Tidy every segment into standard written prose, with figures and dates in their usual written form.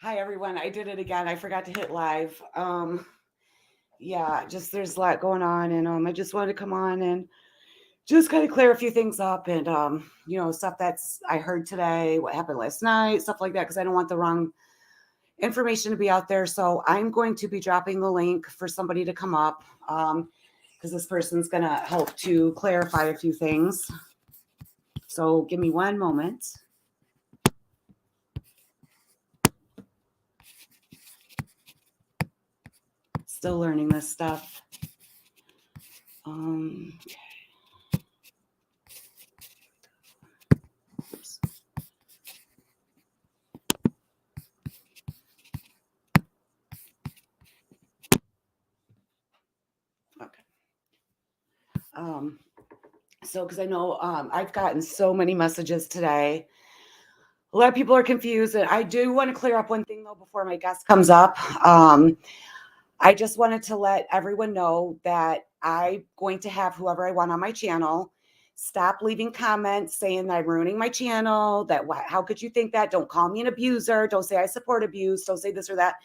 Hi everyone. I did it again. I forgot to hit live. Yeah, just there's a lot going on and I just wanted to come on and just kind of clear a few things up and stuff that's I heard today, what happened last night, stuff like that because I don't want the wrong information to be out there. So I'm going to be dropping the link for somebody to come up because this person's going to help to clarify a few things. So give me one moment. Still learning this stuff. Okay. Oops. Okay. Um, because I know I've gotten so many messages today. A lot of people are confused, and I do want to clear up one thing though before my guest comes up. I just wanted to let everyone know that I'm going to have whoever I want on my channel. Stop leaving comments saying that I'm ruining my channel. How could you think that? Don't call me an abuser. Don't say I support abuse. Don't say this or that.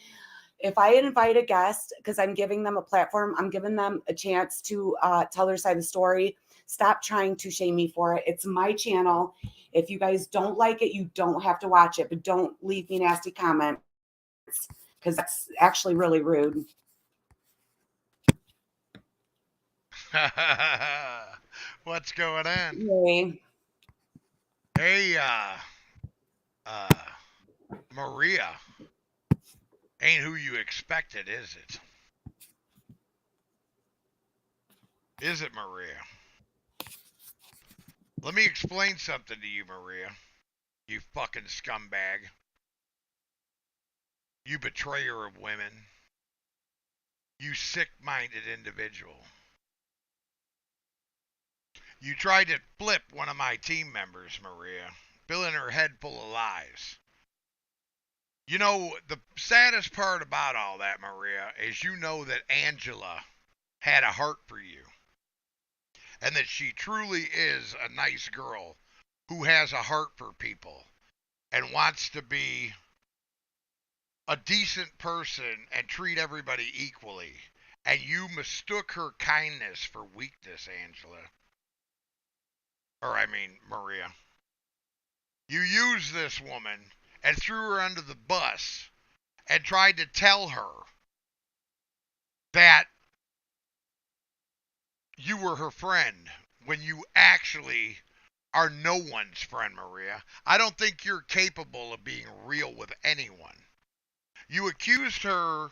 If I invite a guest because I'm giving them a platform, I'm giving them a chance to tell their side of the story. Stop trying to shame me for it. It's my channel. If you guys don't like it, you don't have to watch it, but don't leave me nasty comments because that's actually really rude. What's going on? Hey. Hey, uh, Maria. Ain't who you expected, is it? Is it, Maria? Let me explain something to you, Maria. You fucking scumbag. You betrayer of women. You sick minded individual. You tried to flip one of my team members, Maria, filling her head full of lies. You know, the saddest part about all that, Maria, is you know that Angela had a heart for you and that she truly is a nice girl who has a heart for people and wants to be a decent person and treat everybody equally. And you mistook her kindness for weakness, Angela. Or, I mean, Maria. You used this woman and threw her under the bus and tried to tell her that you were her friend when you actually are no one's friend, Maria. I don't think you're capable of being real with anyone. You accused her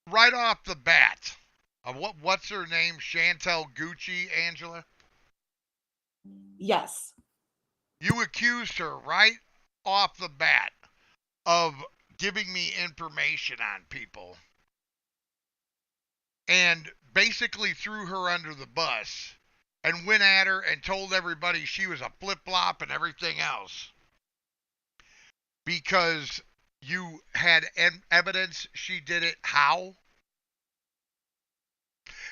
right off the bat of what's her name? Chantel Gucci, Angela? Yes. You accused her right off the bat of giving me information on people and basically threw her under the bus and went at her and told everybody she was a flip flop and everything else because you had evidence she did it. How?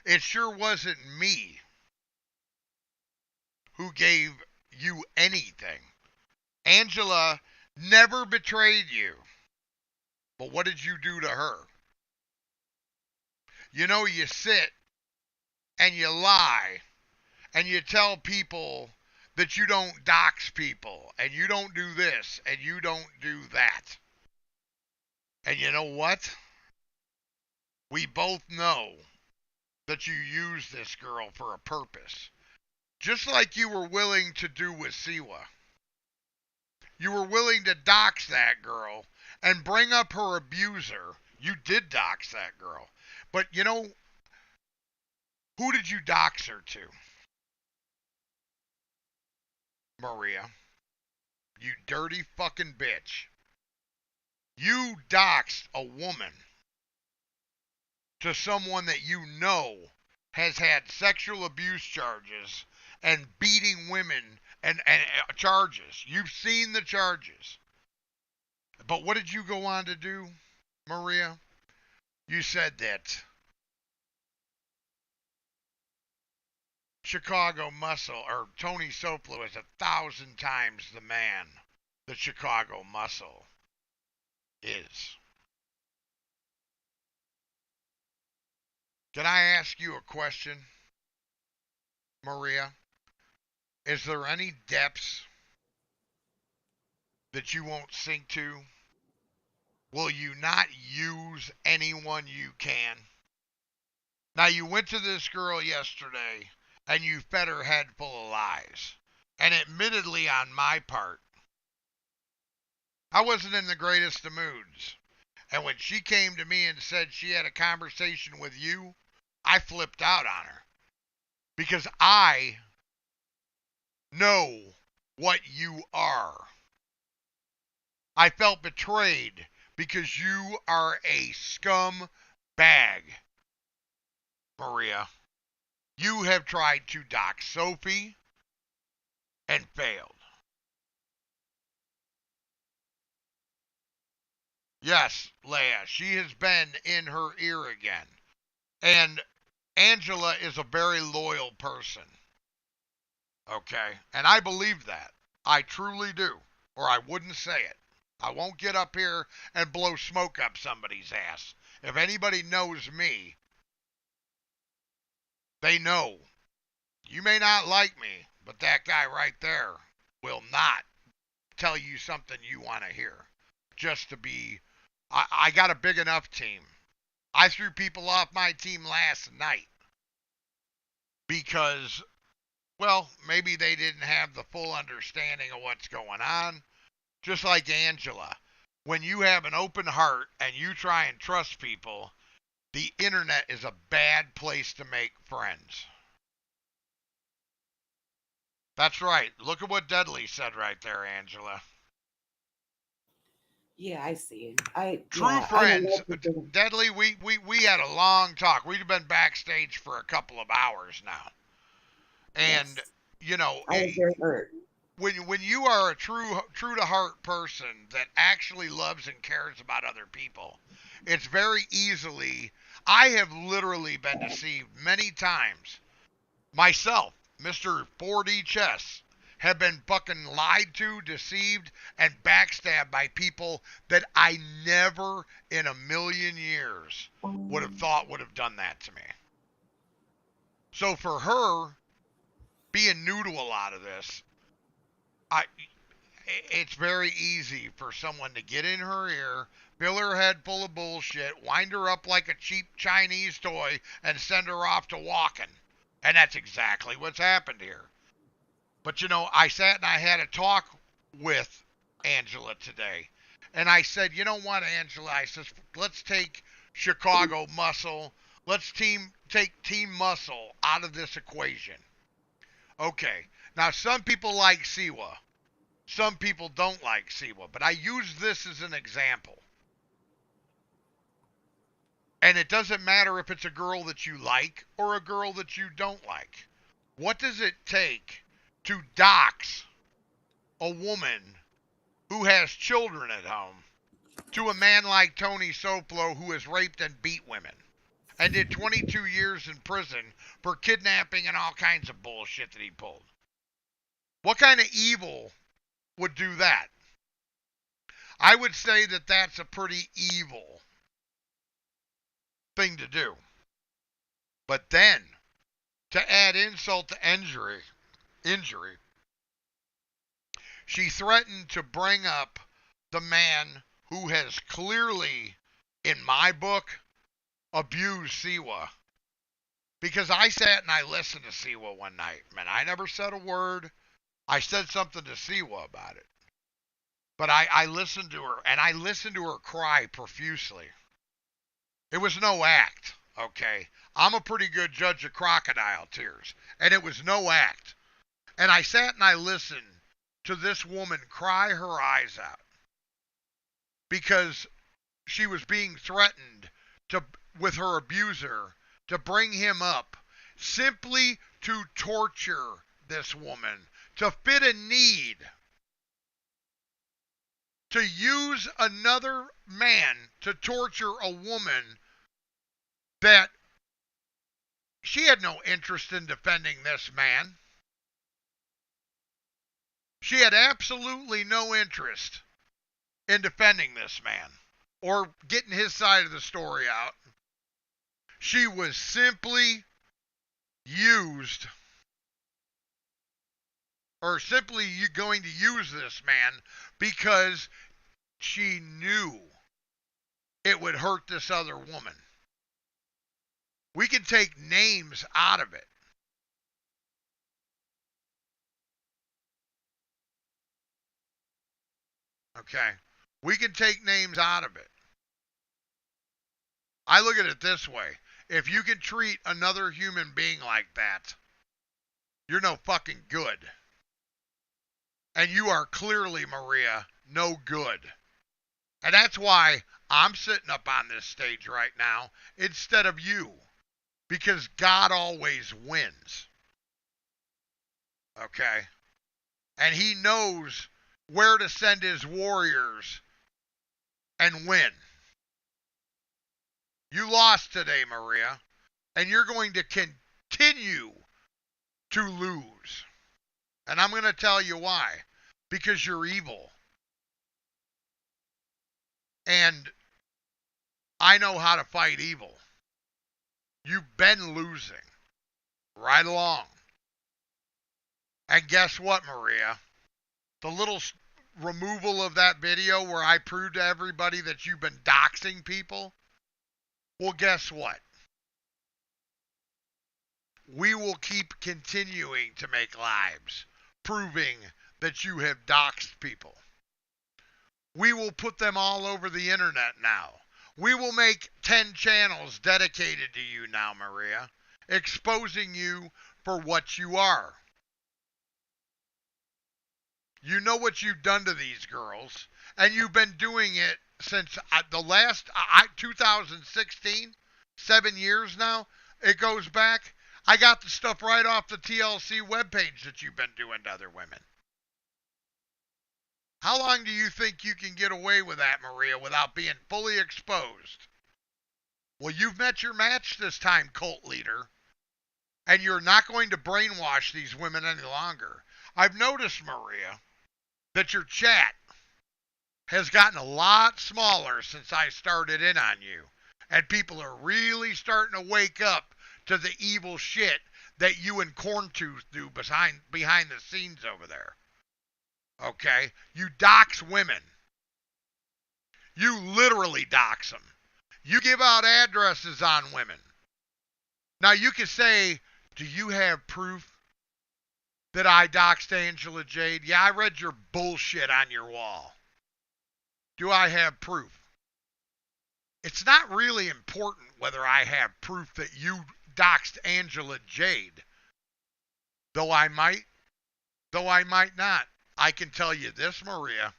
It sure wasn't me who gave you anything. Angela never betrayed you. But what did you do to her? You know, you sit and you lie and you tell people that you don't dox people and you don't do this and you don't do that. And you know what? We both know that you use this girl for a purpose. Just like you were willing to do with Siwa. You were willing to dox that girl and bring up her abuser. You did dox that girl. But you know, who did you dox her to? Maria. You dirty fucking bitch. You doxed a woman to someone that you know has had sexual abuse charges and beating women and charges. You've seen the charges. But what did you go on to do, Maria? You said that Chicago Muscle or Tony Soplo is 1,000 times the man, the Chicago Muscle. is. Can I ask you a question, Maria? Is there any depths that you won't sink to? Will you not use anyone you can? Now, you went to this girl yesterday and you fed her head full of lies. And admittedly, on my part, I wasn't in the greatest of moods. And when she came to me and said she had a conversation with you, I flipped out on her. Because I know what you are. I felt betrayed because you are a scum bag, Maria. You have tried to dock Sophie and failed. Yes, Leia, she has been in her ear again. And Angela is a very loyal person. Okay? And I believe that. I truly do. Or I wouldn't say it. I won't get up here and blow smoke up somebody's ass. If anybody knows me, they know. You may not like me, but that guy right there will not tell you something you want to hear. Just to be, I got a big enough team. I threw people off my team last night because, well, maybe they didn't have the full understanding of what's going on. Just like Angela. When you have an open heart and you try and trust people, the internet is a bad place to make friends. That's right. Look at what Dudley said right there, Angela. Yeah, I see. True friends. Deadly, we had a long talk. We've been backstage for a couple of hours now. And, Yes. you know, I was very hurt. When you are a true to heart person that actually loves and cares about other people, it's very easily, I have literally been deceived many times. Myself, Mr. 4D Chess, have been fucking lied to, deceived, and backstabbed by people that I never in a million years would have thought would have done that to me. So for her, being new to a lot of this, it's very easy for someone to get in her ear, fill her head full of bullshit, wind her up like a cheap Chinese toy, and send her off to walking. And that's exactly what's happened here. But you know, I sat and I had a talk with Angela today. And I said, you know what, Angela? I said, let's take Chicago muscle. Let's take team muscle out of this equation. Okay. Now, some people like Siwa. Some people don't like Siwa. But I use this as an example. And it doesn't matter if it's a girl that you like or a girl that you don't like. What does it take to dox a woman who has children at home to a man like Tony Soplo who has raped and beat women and did 22 years in prison for kidnapping and all kinds of bullshit that he pulled? What kind of evil would do that? I would say that that's a pretty evil thing to do. But then, to add insult to injury, she threatened to bring up the man who has clearly, in my book, abused Siwa. Because I sat and I listened to Siwa one night. Man, I never said a word. I said something to Siwa about it. But I listened to her, and I listened to her cry profusely. It was no act, okay? I'm a pretty good judge of crocodile tears, and it was no act. And I sat and I listened to this woman cry her eyes out because she was being threatened with her abuser to bring him up simply to torture this woman, to fit a need, to use another man to torture a woman that she had no interest in defending this man. She had absolutely no interest in defending this man. or getting his side of the story out. She was simply used, or simply going to use this man because she knew it would hurt this other woman. We can take names out of it. Okay? We can take names out of it. I look at it this way. If you can treat another human being like that, you're no fucking good. And you are clearly, Maria, no good. And that's why I'm sitting up on this stage right now instead of you. Because God always wins. Okay? And he knows where to send his warriors and win. You lost today, Maria, and you're going to continue to lose. And I'm going to tell you why. Because you're evil. And I know how to fight evil. You've been losing right along. And guess what, Maria? The little removal of that video where I proved to everybody that you've been doxing people, well, guess what? We will keep continuing to make lives proving that you have doxed people. We will put them all over the internet now. We will make 10 channels dedicated to you now, Maria, exposing you for what you are. You know what you've done to these girls, and you've been doing it since the last 2016, 7 years now, it goes back. I got the stuff right off the TLC webpage that you've been doing to other women. How long do you think you can get away with that, Maria, without being fully exposed? Well, you've met your match this time, cult leader, and you're not going to brainwash these women any longer. I've noticed, Maria, that your chat has gotten a lot smaller since I started in on you. And people are really starting to wake up to the evil shit that you and Corntooth do behind the scenes over there. Okay? You dox women. You literally dox them. You give out addresses on women. Now you can say, do you have proof that I doxed Angela Jade? Yeah, I read your bullshit on your wall. Do I have proof? It's not really important whether I have proof that you doxed Angela Jade. Though I might not. I can tell you this, Maria.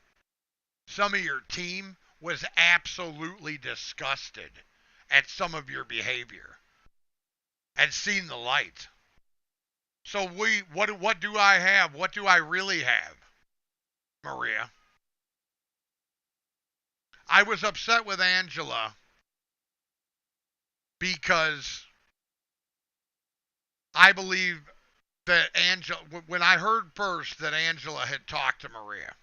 Some of your team was absolutely disgusted at some of your behavior and seen the light. So what do I have? What do I really have, Maria? I was upset with Angela because I believe that when I heard first that Angela had talked to Maria,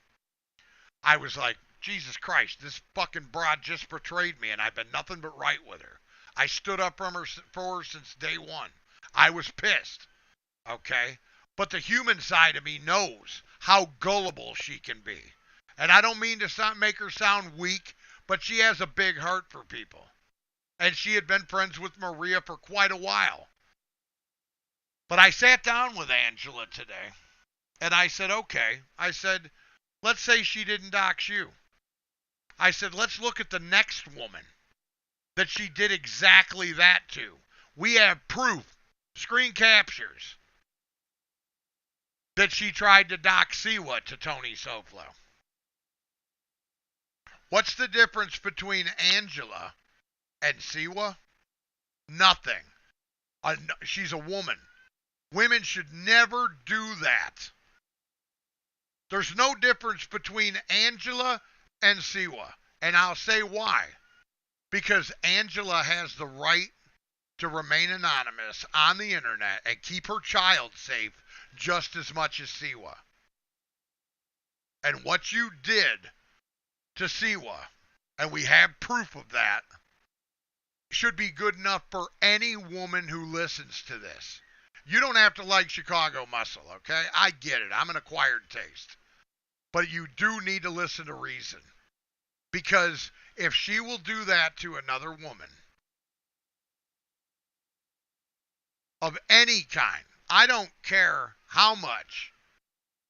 I was like, Jesus Christ, this fucking broad just betrayed me, and I've been nothing but right with her. I stood up for her since day one. I was pissed, okay? But the human side of me knows how gullible she can be. And I don't mean to make her sound weak, but she has a big heart for people. And she had been friends with Maria for quite a while. But I sat down with Angela today, and I said, okay. I said, let's say she didn't dox you. I said, let's look at the next woman that she did exactly that to. We have proof, screen captures, that she tried to dox Siwa to Tony Soflo. What's the difference between Angela and Siwa? Nothing. She's a woman. Women should never do that. There's no difference between Angela and Siwa. And I'll say why. Because Angela has the right to remain anonymous on the internet and keep her child safe just as much as Siwa. And what you did to Siwa and we have proof of that, should be good enough for any woman who listens to this. You don't have to like Chicago Muscle, okay? I get it. I'm an acquired taste. But you do need to listen to reason. Because if she will do that to another woman of any kind, I don't care how much,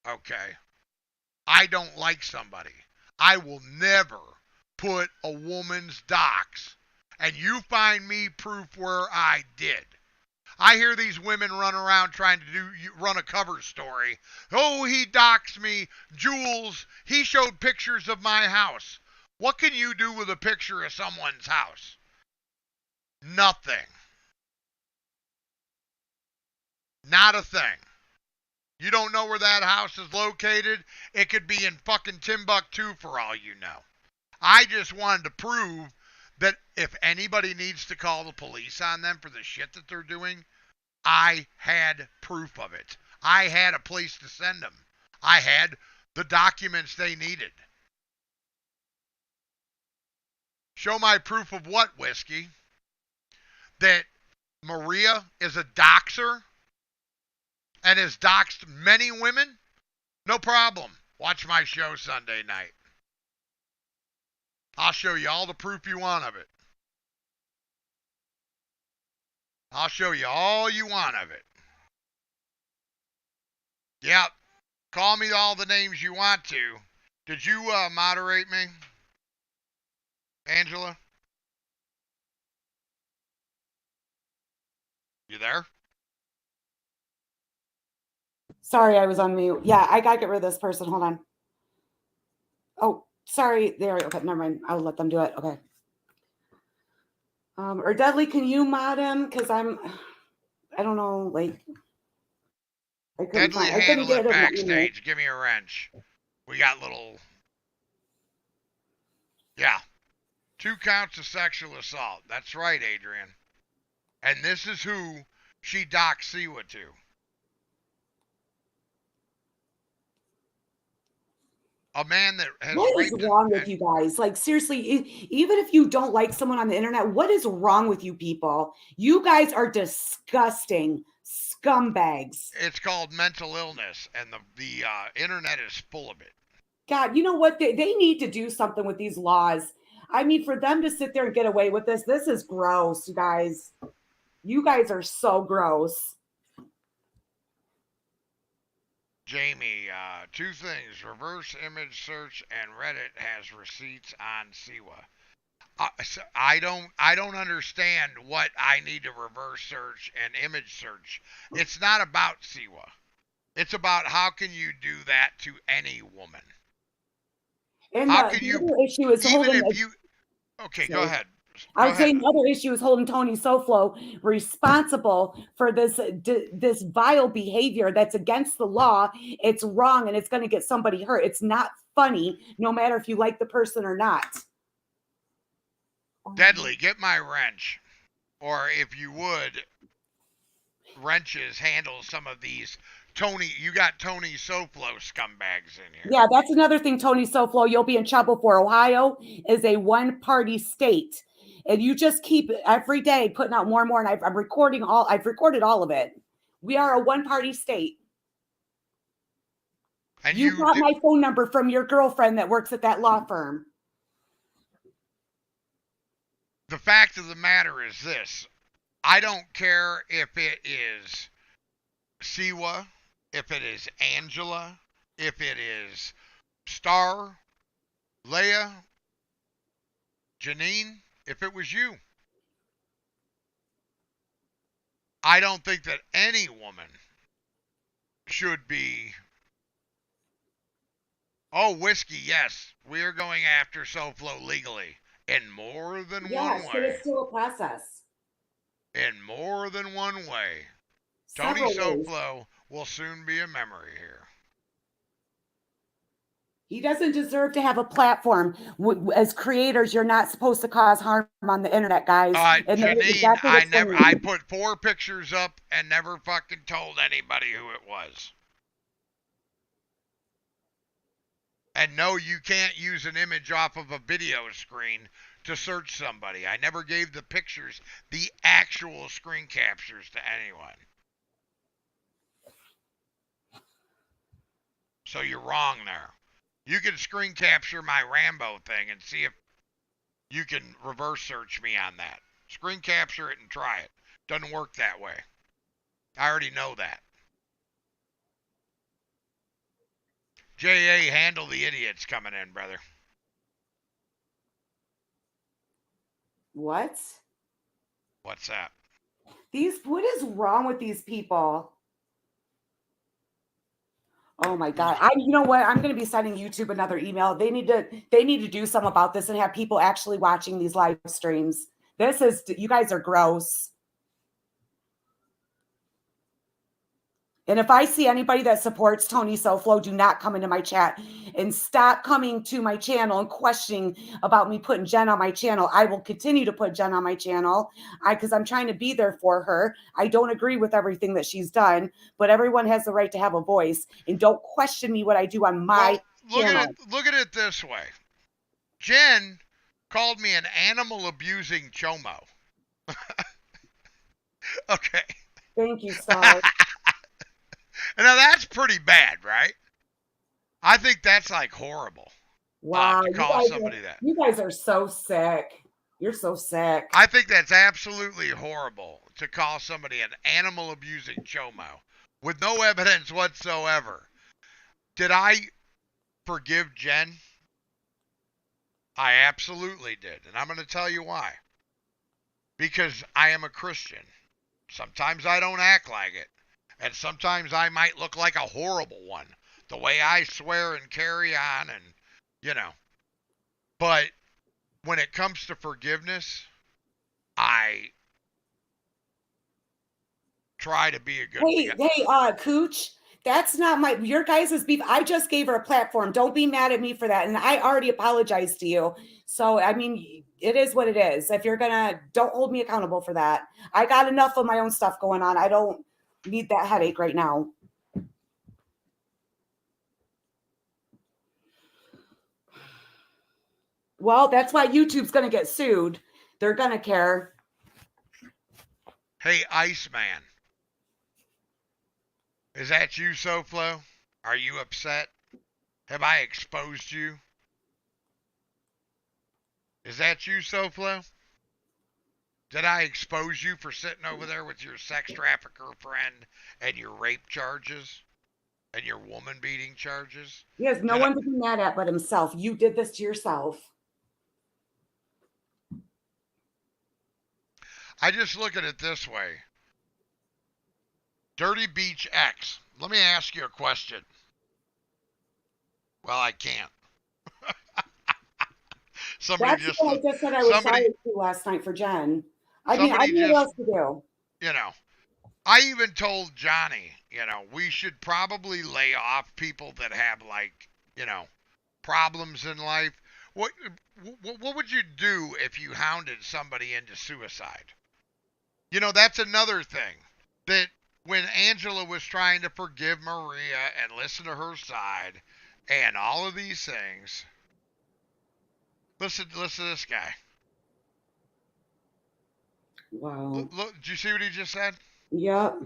okay, I don't like somebody. I will never put a woman's docs, and you find me proof where I did. I hear these women run around trying to run a cover story. Oh, he doxed me. Jules, he showed pictures of my house. What can you do with a picture of someone's house? Nothing. Not a thing. You don't know where that house is located? It could be in fucking Timbuktu for all you know. I just wanted to prove that if anybody needs to call the police on them for the shit that they're doing, I had proof of it. I had a place to send them. I had the documents they needed. Show my proof of what, Whiskey? That Maria is a doxer and has doxed many women? No problem. Watch my show Sunday night. I'll show you all the proof you want of it. I'll show you all you want of it. Yep. Call me all the names you want to. Did you moderate me, Angela? You there? Sorry, I was on mute. Yeah, I gotta get rid of this person. Hold on. Oh, sorry. There. Okay, never mind. I'll let them do it. Okay. Or Dudley, can you mod him? Because I don't know, like, Deadly I couldn't handle get it him. backstage. Give me a wrench. We got little... Yeah. 2 counts of sexual assault. That's right, Adrian. And this is who she doxed Siwa to. A man that has What is raped... wrong with you guys? Like, seriously, even if you don't like someone on the internet, what is wrong with you people? You guys are disgusting scumbags. It's called mental illness, and the internet is full of it. God, you know what? They need to do something with these laws. I mean, for them to sit there and get away with this is gross, you guys. You guys are so gross. Jamie, 2 things. Reverse image search and Reddit has receipts on Siwa. So I don't understand what I need to reverse search and image search. It's not about Siwa. It's about how can you do that to any woman? And How the can you, other issue is even holding. if you, okay, go ahead. I Go would ahead. say another issue is holding Tony Soflo responsible for this vile behavior that's against the law. It's wrong and it's going to get somebody hurt. It's not funny, no matter if you like the person or not. Deadly, get my wrench. Or if you would, wrenches handle some of these. Tony, you got Tony Soflo scumbags in here. Yeah, that's another thing, Tony Soflo, you'll be in trouble for. Ohio is a one-party state. And you just keep every day putting out more and more. And I've recorded all of it. We are a one-party state. And You got my phone number from your girlfriend that works at that law firm. The fact of the matter is this. I don't care if it is Siwa, if it is Angela, if it is Star, Leia, Janine, if it was you. I don't think that any woman should be... Oh, Whiskey, yes. We are going after Soflo legally. In more than one way. Yes, it's still a process. In more than one way. Tony Soflo will soon be a memory here. He doesn't deserve to have a platform. As creators, you're not supposed to cause harm on the internet, guys. Janine, I put 4 pictures up and never fucking told anybody who it was. And no, you can't use an image off of a video screen to search somebody. I never gave the pictures, the actual screen captures to anyone. So you're wrong there. You can screen capture my Rambo thing and see if you can reverse search me on that. Screen capture it and try it. Doesn't work that way. I already know that. JA, handle the idiots coming in, brother. What? What's that? What is wrong with these people? Oh my God. You know what? I'm going to be sending YouTube another email. They need to do something about this and have people actually watching these live streams. You guys are gross. And if I see anybody that supports Tony SoFlo, do not come into my chat and stop coming to my channel and questioning about me putting Jen on my channel. I will continue to put Jen on my channel because I'm trying to be there for her. I don't agree with everything that she's done, but everyone has the right to have a voice. And don't question me what I do on my channel. Look at it this way. Jen called me an animal abusing chomo. Okay. Thank you, Star. Now that's pretty bad, right? I think that's like horrible. Wow. To call somebody that. You guys are so sick. You're so sick. I think that's absolutely horrible to call somebody an animal abusing chomo with no evidence whatsoever. Did I forgive Jen? I absolutely did. And I'm going to tell you why. Because I am a Christian. Sometimes I don't act like it. And sometimes I might look like a horrible one. The way I swear and carry on and, you know. But when it comes to forgiveness, I try to be a good guy. Hey, Cooch, that's not your guys' beef. I just gave her a platform. Don't be mad at me for that. And I already apologized to you. So, I mean, it is what it is. If you're don't hold me accountable for that. I got enough of my own stuff going on. I don't need that headache right now. Well, that's why YouTube's going to get sued. They're going to care. Hey, Iceman. Is that you, SoFlo? Are you upset? Have I exposed you? Is that you, SoFlo? Did I expose you for sitting over there with your sex trafficker friend and your rape charges and your woman beating charges? He has no one to be mad at but himself. You did this to yourself. I just look at it this way. Dirty Beach X. Let me ask you a question. Well, I can't. That's what I just said I was sorry to last night for Jen. I mean, I knew what else to do. You know, I even told Johnny, we should probably lay off people that have problems in life. What would you do if you hounded somebody into suicide? That's another thing that when Angela was trying to forgive Maria and listen to her side and all of these things, listen to this guy. Wow. Look, did you see what he just said? Yep.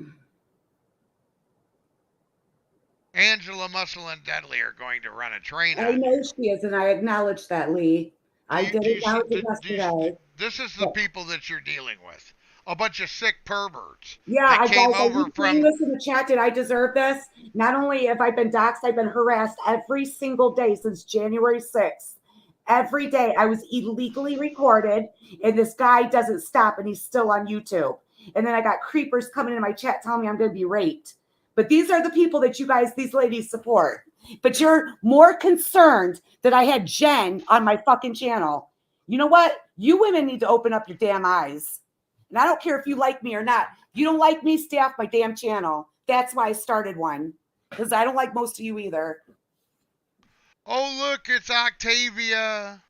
Angela Muscle and Deadly are going to run a train on I know she is, and I acknowledge that, Lee. I did acknowledge it yesterday. This is the people that you're dealing with. A bunch of sick perverts. Yeah, I saying this in the chat. Did I deserve this? Not only have I been doxxed, I've been harassed every single day since January 6th. Every day I was illegally recorded, and this guy doesn't stop, and he's still on YouTube. And then I got creepers coming into my chat telling me I'm going to be raped. But these are the people that these ladies support. But you're more concerned that I had Jen on my fucking channel. You know what? You women need to open up your damn eyes. And I don't care if you like me or not. You don't like me, stay off my damn channel. That's why I started one. Because I don't like most of you either. Oh, look, it's Octavia.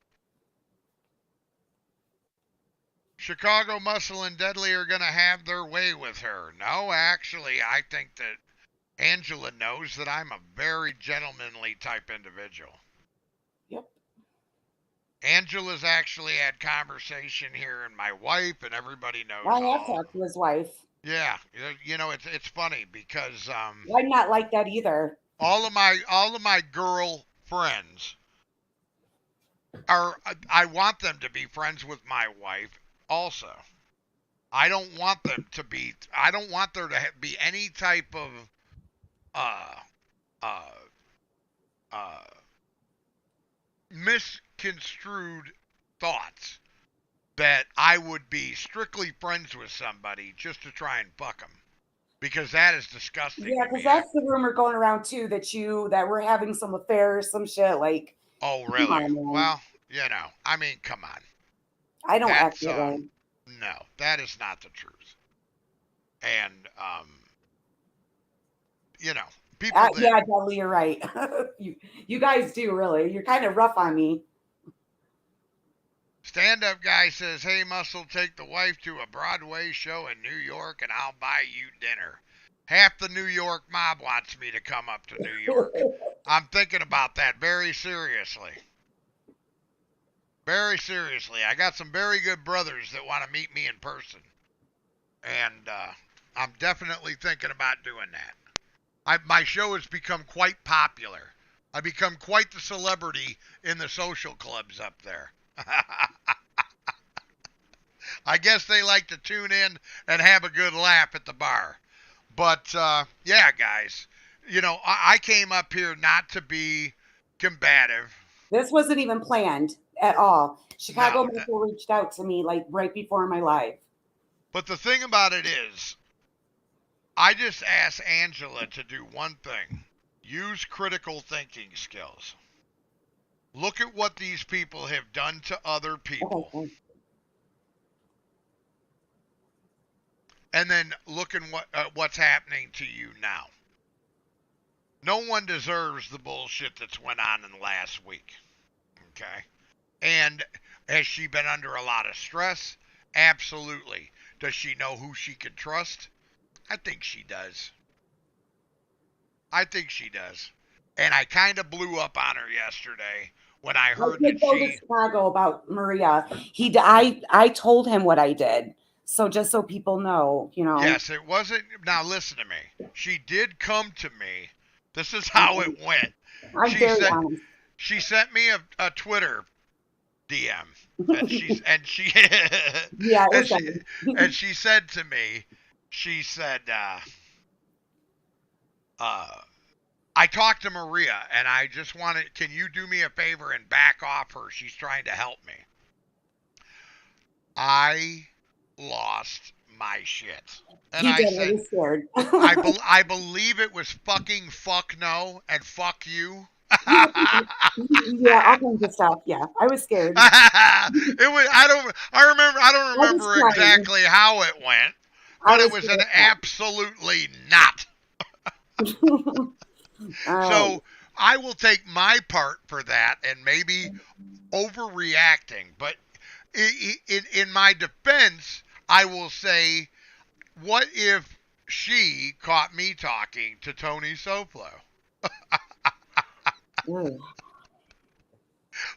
Chicago Muscle and Deadly are going to have their way with her. No, actually, I think that Angela knows that I'm a very gentlemanly type individual. Angela's actually had conversation here, and my wife and everybody knows I have all. talked to his wife. Yeah, it's funny because I'm not like that either. all of my girl friends are I want them to be friends with my wife also. I don't want there to be any type of uh uh uh misconstrued thoughts that I would be strictly friends with somebody just to try and fuck them, because that is disgusting Yeah, to because me. that's the rumor going around too that we're having some affairs, some shit. Like, Oh come really? on, man. Well, I mean, come on. I don't act That's that way. no, that is not the truth. And you know, people that Yeah, Dudley, you're right. you you guys do really. You're kind of rough on me. stand up guy says, "Hey Muscle, take the wife to a Broadway show in New York and I'll buy you dinner." Half the New York mob wants me to come up to New York. I'm thinking about that very seriously. Very seriously. I got some very good brothers that want to meet me in person. And I'm definitely thinking about doing that. My show has become quite popular. I become quite the celebrity in the social clubs up there. I guess they like to tune in and have a good laugh at the bar. But yeah, guys, I came up here not to be combative. This wasn't even planned at all. Chicago No, Medical reached out to me like right before my live. but the thing about it is, I just asked Angela to do one thing: use critical thinking skills. Look at what these people have done to other Okay, people, fine. and then look at what's happening to you now. No one deserves the bullshit that's went on in the last week. Okay, and has she been under a lot of stress? Absolutely. Does she know who she can trust? I think she does. I think she does. And I kind of blew up on her yesterday when I I heard did that go to she. Chicago about Maria. I told him what I did. So just so people know, Yes, it wasn't. Now listen to me. She did come to me. This is how it went. I'm She very said honest. she sent me a Twitter DM, and she Yeah, it and was she done. and she said to me, she said, uh, I talked to Maria, and I just wanted, can you do me a favor and back off her? She's trying to help me. I lost my shit, and You I did. I said, was scared. I believe it was fucking fuck no and fuck you. Yeah, all kinds of stuff. Yeah, I was scared. It was I don't I was remember crying. exactly how it went, I but it was was an scared. absolutely not. um, So I will take my part for that and maybe overreacting, but in my defense, I will say, what if she caught me talking to Tony Soflo?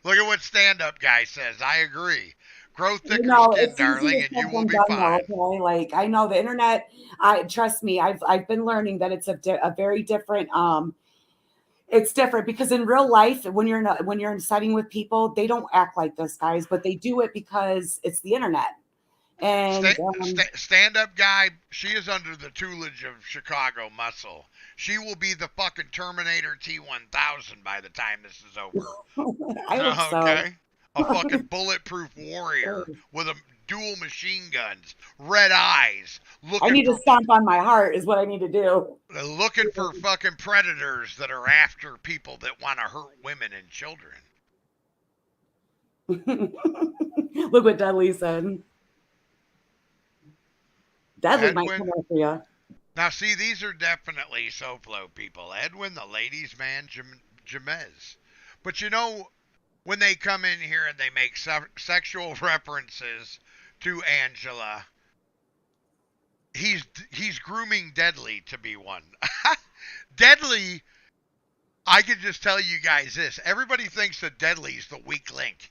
Look at what stand up guy says. I agree. Grow thicker skin, it's darling, easier and you said will than be done, though. fine. Okay, like I know the internet. I trust me. I've been learning that it's a very different. It's different because in real life, when you're in setting with people, they don't act like this, guys, but they do it because it's the internet. And Stand up guy, she is under the tutelage of Chicago Muscle. She will be the fucking Terminator T1000 by the time this is over. I hope so. Okay? A fucking bulletproof warrior with a dual machine guns, red eyes, I need to stomp on my heart is what I need to do. looking for fucking predators that are after people that want to hurt women and children. Look what Dudley said. Dudley might Edwin. come after you. Now see, these are definitely SoFlo people. Edwin, the ladies' man, Jamez. But when they come in here and they make sexual references to Angela, he's grooming Deadly to be one. Deadly, I can just tell you guys this. Everybody thinks that Deadly's the weak link.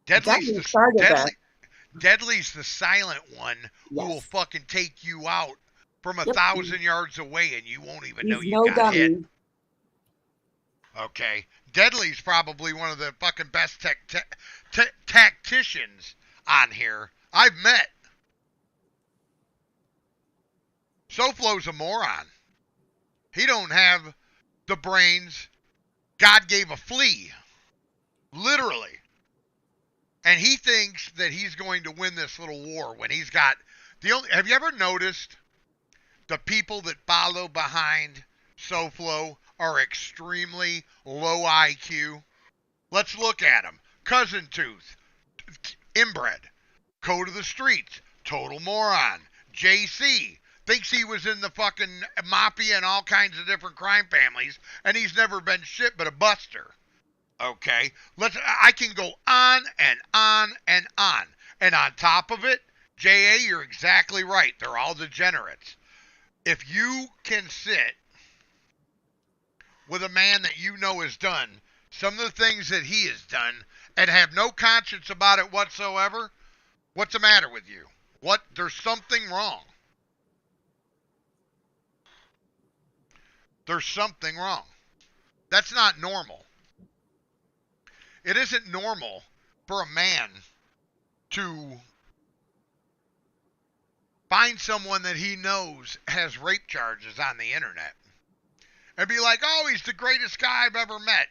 Definitely started that. Deadly's the silent one who will Yes. fucking take you out from 1,000 Yep. yards away and you won't even know He's you no got hit. dummy. Okay. Deadly's probably one of the fucking best tacticians on here I've met. SoFlo's a moron. He don't have the brains God gave a flea. Literally. And he thinks that he's going to win this little war when he's got the only. Have you ever noticed the people that follow behind SoFlo are extremely low IQ? Let's look at them. Cousin Tooth, inbred. Code of the Streets, total moron. JC thinks he was in the fucking mafia and all kinds of different crime families, and he's never been shit but a buster. Okay, I can go on and on and on. And on top of it, JA, you're exactly right. They're all degenerates. If you can sit with a man that you know has done some of the things that he has done and have no conscience about it whatsoever, what's the matter with you? There's something wrong. There's something wrong. That's not normal. It isn't normal for a man to find someone that he knows has rape charges on the internet and be like, oh, he's the greatest guy I've ever met.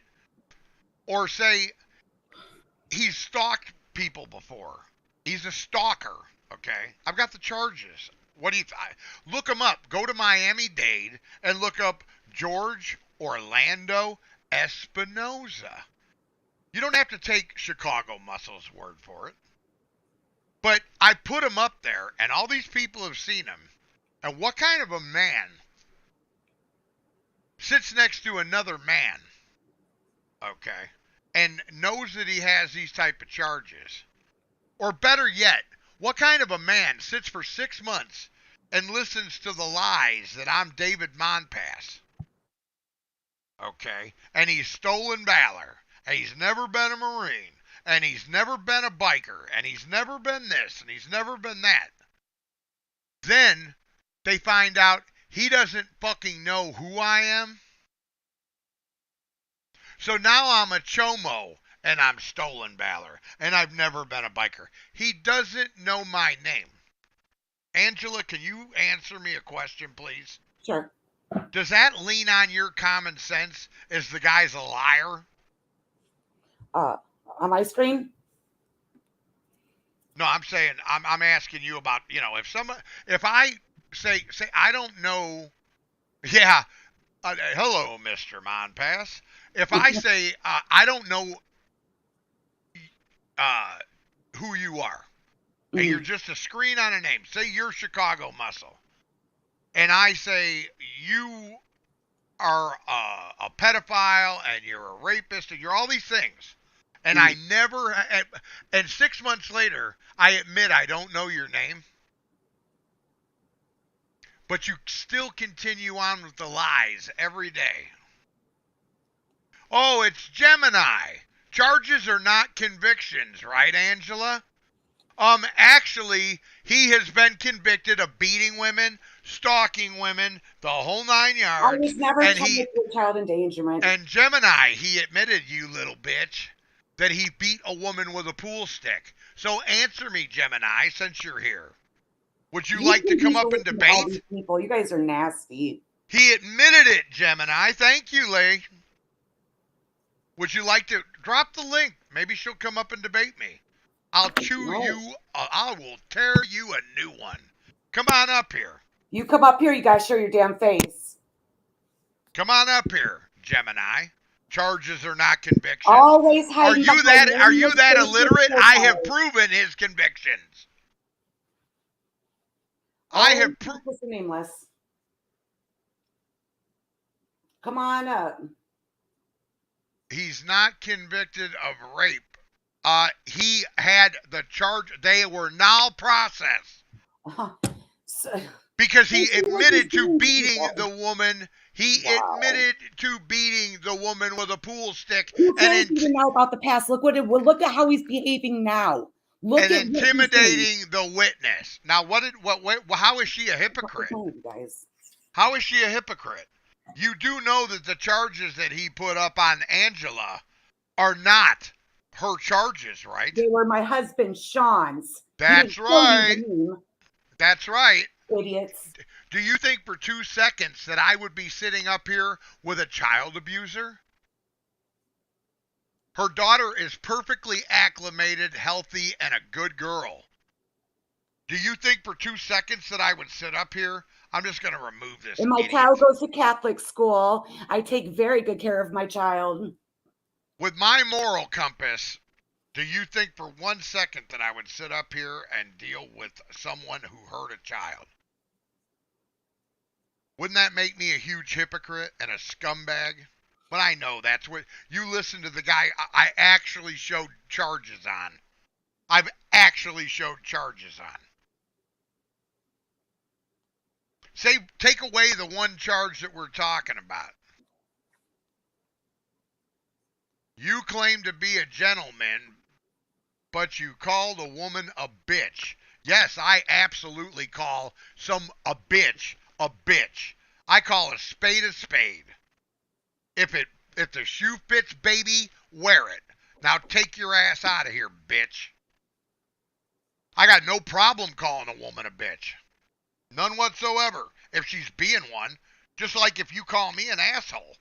Or say he's stalked people before. He's a stalker, okay? I've got the charges. Look him up. Go to Miami-Dade and look up George Orlando Espinoza. You don't have to take Chicago Muscle's word for it. But I put him up there, and all these people have seen him. And what kind of a man sits next to another man, okay, and knows that he has these type of charges? Or better yet, what kind of a man sits for 6 months and listens to the lies that I'm David Monpass? Okay, and he's stolen valor, and he's never been a Marine, and he's never been a biker, and he's never been this, and he's never been that. Then they find out he doesn't fucking know who I am. So now I'm a chomo, and I'm stolen valor, and I've never been a biker. He doesn't know my name. Angela, can you answer me a question, please? Sure. Does that lean on your common sense as the guy's a liar? On my screen? No, I'm saying I'm asking you about, if I say I don't know, yeah, hello, Mr. Monpass. If I say I don't know who you are, and you're just a screen on a name, say you're Chicago Muscle, and I say you are a pedophile and you're a rapist and you're all these things, and I never, and 6 months later, I admit I don't know your name, but you still continue on with the lies every day. Oh, it's Gemini. Charges are not convictions, right, Angela? Actually, he has been convicted of beating women, stalking women, the whole 9 yards. I was never convicted of child endangerment. And Gemini, he admitted, you little bitch, that he beat a woman with a pool stick. So answer me, Gemini, since you're here. Would you like to come up and debate? All these people, you guys are nasty. He admitted it, Gemini. Thank you, Lee. Would you like to drop the link? Maybe she'll come up and debate me. I will tear you a new one. Come on up here. You come up here, you guys show your damn face. Come on up here, Gemini. Charges are not convictions. Always hiding. Are you that illiterate? I have proven his convictions. I have proven. Nameless. Come on up. He's not convicted of rape. He had the charge. They were now processed. So, Because he You see what admitted he's to doing to beating people. the woman. He Wow. admitted to beating the woman with a pool stick Who and, cares even now about the past? Look at how he's behaving now. Look and at what he's doing. intimidating the witness. Now, how is she a hypocrite? Fucking you guys. How is she a hypocrite? You do know that the charges that he put up on Angela are not her charges, right? They were my husband Sean's. That's right. Name, That's right. idiots. Do you think for 2 seconds that I would be sitting up here with a child abuser? Her daughter is perfectly acclimated, healthy, and a good girl. Do you think for 2 seconds that I would sit up here? I'm just going to remove this. And my idiot. child goes to Catholic school. I take very good care of my child. With my moral compass, do you think for 1 second that I would sit up here and deal with someone who hurt a child? Wouldn't that make me a huge hypocrite and a scumbag? But I know that's what you listen to the guy I actually showed charges on. I've actually showed charges on. Say, take away the one charge that we're talking about. You claim to be a gentleman, but you called a woman a bitch. Yes, I absolutely call a bitch a bitch. I call a spade a spade. If the shoe fits, baby, wear it. Now take your ass out of here, bitch. I got no problem calling a woman a bitch. None whatsoever. If she's being one, just like if you call me an asshole,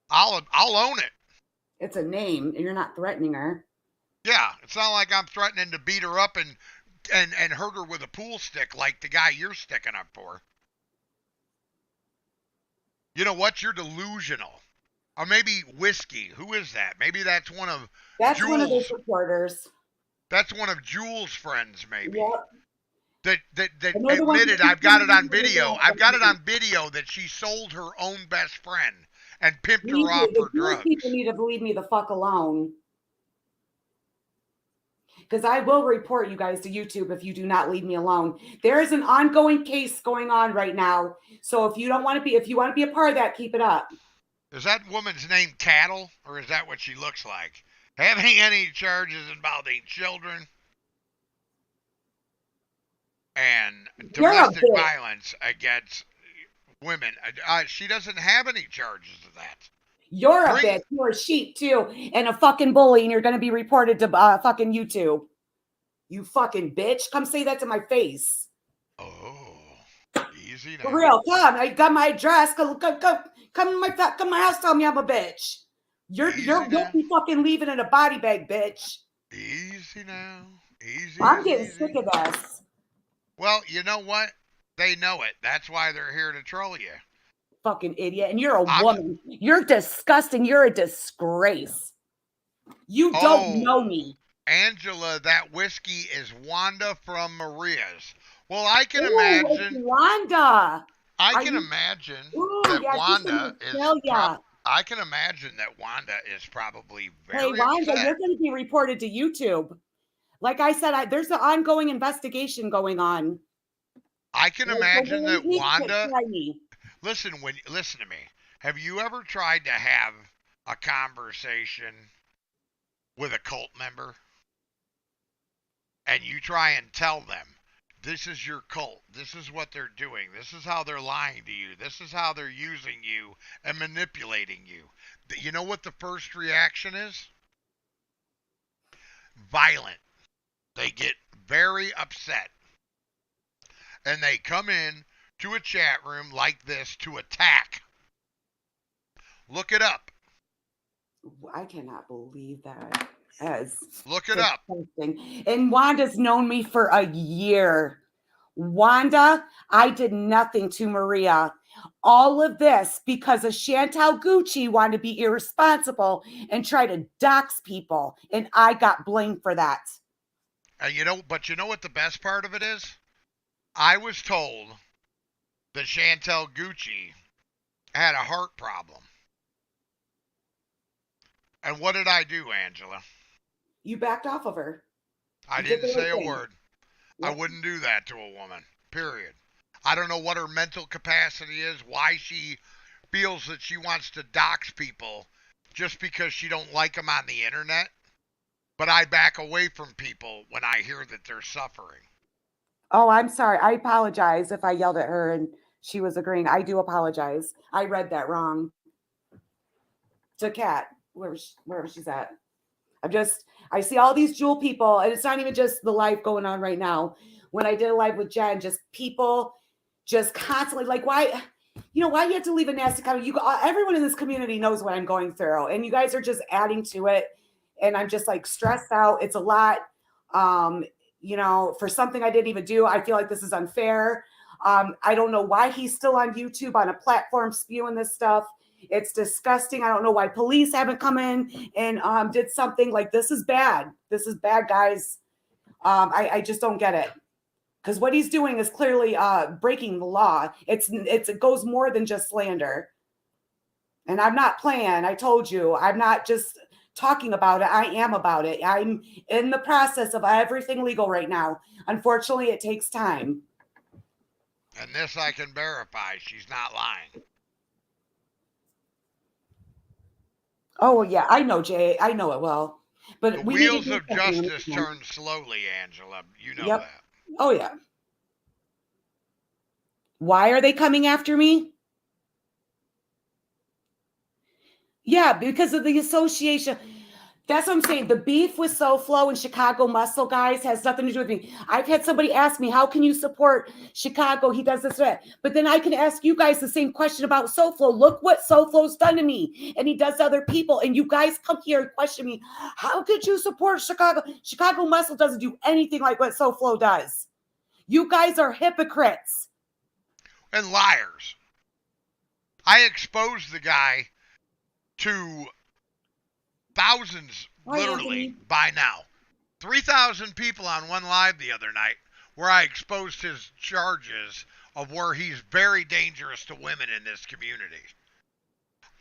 I'll own it. It's a name, and you're not threatening her. Yeah, it's not like I'm threatening to beat her up and hurt her with a pool stick like the guy you're sticking up for. You know what? You're delusional. Or maybe Whiskey. Who is that? Maybe that's one of That's one of those reporters. That's one of Jules' friends, maybe. Yep. That admitted, I've got it on video. I've got it on video that she sold her own best friend and pimped her off for drugs. People need to leave me the fuck alone. Because I will report you guys to YouTube if you do not leave me alone. There is an ongoing case going on right now. So if you want to be a part of that, keep it up. Is that woman's name Cattle, or is that what she looks like? Having any charges involving children and domestic violence against women. She doesn't have any charges of that. You're a bitch. You're a sheep too, and a fucking bully, and you're going to be reported to fucking YouTube. You fucking bitch. Come say that to my face. Oh, easy now. For real, come. I got my address. Come to my house. Tell me I'm a bitch. You'll be fucking leaving in a body bag, bitch. Easy now. Easy. I'm getting sick of this. Well, you know what? They know it. That's why they're here to troll you. Fucking idiot. And you're a woman. You're disgusting. You're a disgrace. You don't know me. Angela, that Whiskey is Wanda from Maria's. Well, I can imagine. Wanda. I can imagine that Wanda is. I can imagine that Wanda is probably very upset. Hey, Wanda, you're going to be reported to YouTube. Like I said, there's an ongoing investigation going on. I can imagine that Wanda. Listen to me. Have you ever tried to have a conversation with a cult member? And you try and tell them, this is your cult. This is what they're doing. This is how they're lying to you. This is how they're using you and manipulating you. You know what the first reaction is? Violent. They get very upset. And they come in to a chat room like this to attack. Look it up. I cannot believe that. Look it up. And Wanda's known me for a year. Wanda, I did nothing to Maria. All of this because of Chantal Gucci wanted to be irresponsible and try to dox people. And I got blamed for that. You know what the best part of it is? I was told that Chantal Gucci had a heart problem. And what did I do, Angela? You backed off of her. I didn't say a word. Yep. I wouldn't do that to a woman, period. I don't know what her mental capacity is, why she feels that she wants to dox people just because she don't like them on the internet. But I back away from people when I hear that they're suffering. Oh, I'm sorry. I apologize if I yelled at her and she was agreeing. I do apologize. I read that wrong. To Kat, wherever she's at. I see all these Jewel people, and it's not even just the live going on right now. When I did a live with Jen, just people just constantly like, why, why you have to leave a nasty comment? Everyone in this community knows what I'm going through, and you guys are just adding to it. And I'm just like stressed out. It's a lot. Um, for something I didn't even do, I feel like this is unfair. I don't know why he's still on YouTube on a platform spewing this stuff. It's disgusting. I don't know why police haven't come in and did something. Like, this is bad. This is bad, guys. I just don't get it. Because what he's doing is clearly breaking the law. It goes more than just slander. And I'm not playing. I told you, I'm not just talking about it. I am about it. I'm in the process of everything legal right now. Unfortunately, it takes time. And this I can verify. She's not lying. Oh, yeah. I know, Jay. I know it well. But The we need to wheels do of something. justice turn slowly, Angela. You know Yep. that. Oh, yeah. Why are they coming after me? Yeah, because of the association. That's what I'm saying. The beef with SoFlo and Chicago Muscle, guys, has nothing to do with me. I've had somebody ask me, how can you support Chicago? He does this, that. But then I can ask you guys the same question about SoFlo. Look what SoFlo's done to me. And he does to other people. And you guys come here and question me, how could you support Chicago? Chicago Muscle doesn't do anything like what SoFlo does. You guys are hypocrites. And liars. I exposed the guy to thousands, literally, by now. 3,000 people on one live the other night where I exposed his charges of where he's very dangerous to women in this community.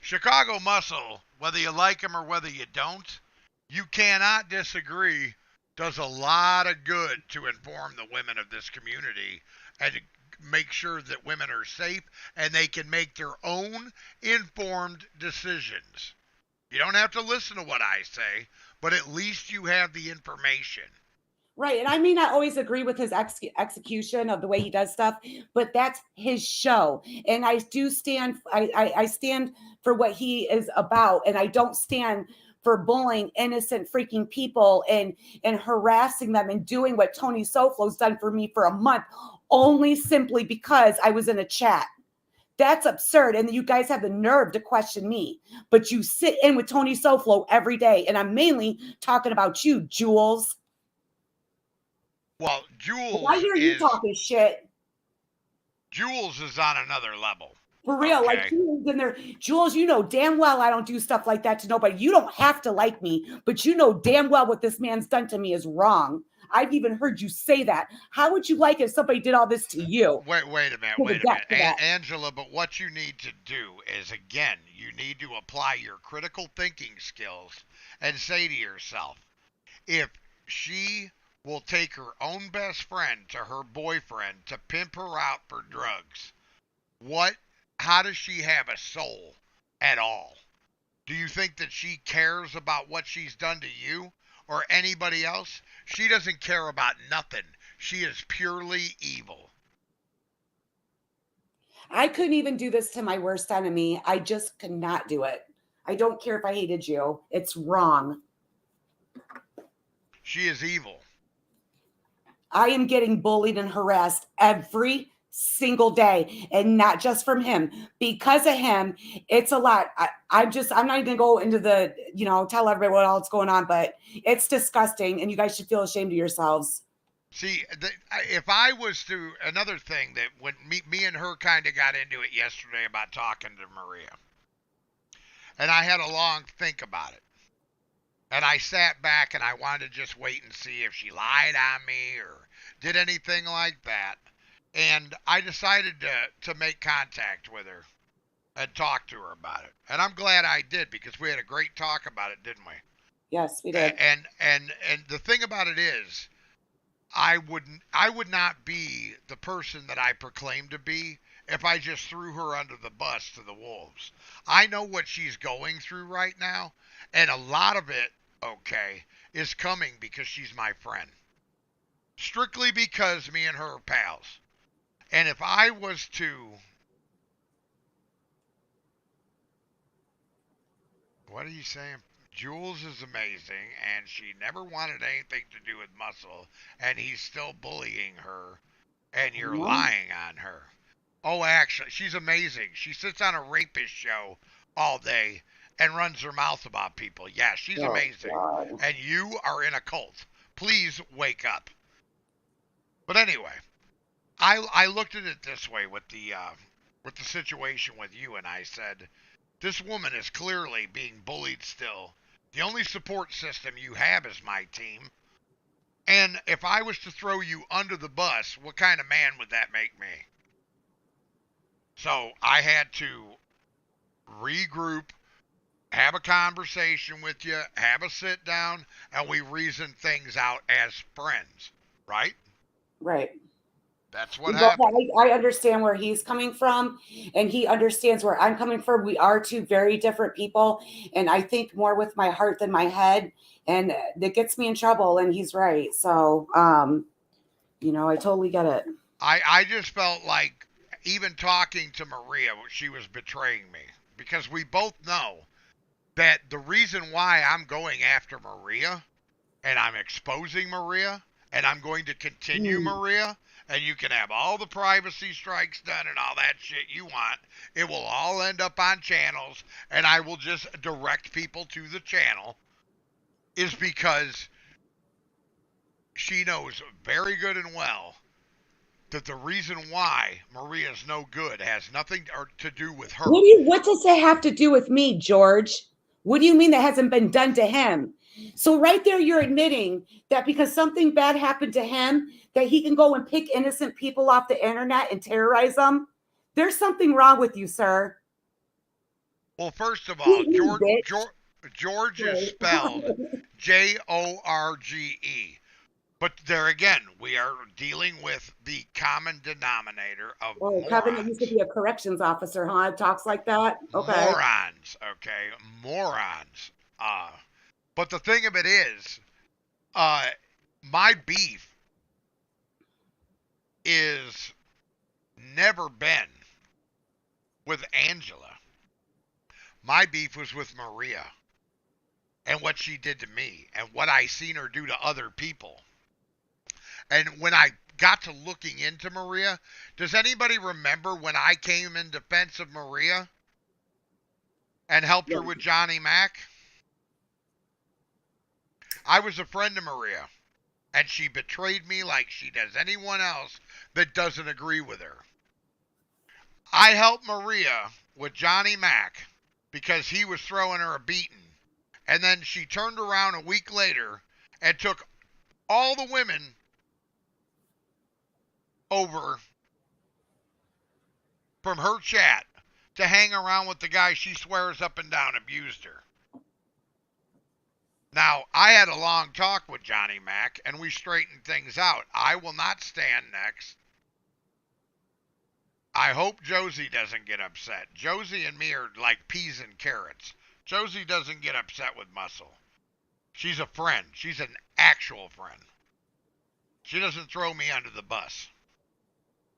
Chicago Muscle, whether you like him or whether you don't, you cannot disagree, does a lot of good to inform the women of this community and to make sure that women are safe and they can make their own informed decisions. You don't have to listen to what I say, but at least you have the information. Right. And I may not always agree with his execution of the way he does stuff, but that's his show. And I do stand, I stand for what he is about. And I don't stand for bullying innocent freaking people and harassing them and doing what Tony SoFlo's done for me for a month, only simply because I was in a chat. That's absurd. And you guys have the nerve to question me, but you sit in with Tony SoFlo every day. And I'm mainly talking about you, Jules. Well, Jules I hear you talking shit. Jules is on another level. For real, okay? like Jules in there. Jules, you know damn well I don't do stuff like that to nobody. You don't have to like me, but you know damn well what this man's done to me is wrong. I've even heard you say that. How would you like if somebody did all this to you? Wait a minute. Angela, but what you need to do is, again, you need to apply your critical thinking skills and say to yourself, if she will take her own best friend to her boyfriend to pimp her out for drugs, how does she have a soul at all? Do you think that she cares about what she's done to you or anybody else? She doesn't care about nothing. She is purely evil. I couldn't even do this to my worst enemy. I just could not do it. I don't care if I hated you. It's wrong. She is evil. I am getting bullied and harassed every single day, and not just from him. Because of him, it's a lot. I'm not even gonna go into the, tell everybody what else going on, but it's disgusting, and you guys should feel ashamed of yourselves. See, if I was to, another thing that when me and her kind of got into it yesterday about talking to Maria, and I had a long think about it. And I sat back and I wanted to just wait and see if she lied on me or did anything like that. And I decided to make contact with her and talk to her about it. And I'm glad I did because we had a great talk about it, didn't we? Yes, we did. And the thing about it is, I would not be the person that I proclaim to be if I just threw her under the bus to the wolves. I know what she's going through right now, and a lot of it, okay, is coming because she's my friend. Strictly because me and her are pals. And if I was to, what are you saying? Jules is amazing, and she never wanted anything to do with Muscle, and he's still bullying her, and you're No. lying on her. Oh, actually, she's amazing. She sits on a rapist show all day and runs her mouth about people. Yeah, she's Oh, amazing. God. And you are in a cult. Please wake up. But anyway, I looked at it this way with the situation with you, and I said, this woman is clearly being bullied still. The only support system you have is my team. And if I was to throw you under the bus, what kind of man would that make me? So I had to regroup, have a conversation with you, have a sit down, and we reason things out as friends, right? Right. That's what We both happened. I understand where he's coming from, and he understands where I'm coming from. We are two very different people, and I think more with my heart than my head, and that gets me in trouble. And he's right. So, I totally get it. I just felt like even talking to Maria, she was betraying me because we both know that the reason why I'm going after Maria and I'm exposing Maria and I'm going to continue Mm. Maria and you can have all the privacy strikes done and all that shit you want. It will all end up on channels and I will just direct people to the channel is because she knows very good and well that the reason why Maria's no good has nothing to do with her. What does that have to do with me, George? What do you mean that hasn't been done to him? So right there, you're admitting that because something bad happened to him, that he can go and pick innocent people off the internet and terrorize them. There's something wrong with you, sir. Well, first of all, You bitch. George is Right. spelled Jorge. But there again, we are dealing with the common denominator of Oh, Kevin used to morons. be a corrections officer, huh? Talks like that. Okay. Morons, okay? Morons. But the thing of it is, uh, my beef is never been with Angela. My beef was with Maria and what she did to me and what I seen her do to other people. And when I got to looking into Maria, does anybody remember when I came in defense of Maria and helped Yeah. her with Johnny Mac? I was a friend of Maria, and she betrayed me like she does anyone else that doesn't agree with her. I helped Maria with Johnny Mac because he was throwing her a beating. And then she turned around a week later and took all the women over from her chat to hang around with the guy she swears up and down abused her. Now, I had a long talk with Johnny Mac and we straightened things out. I will not stand next. I hope Josie doesn't get upset. Josie and me are like peas and carrots. Josie doesn't get upset with Muscle. She's a friend. She's an actual friend. She doesn't throw me under the bus.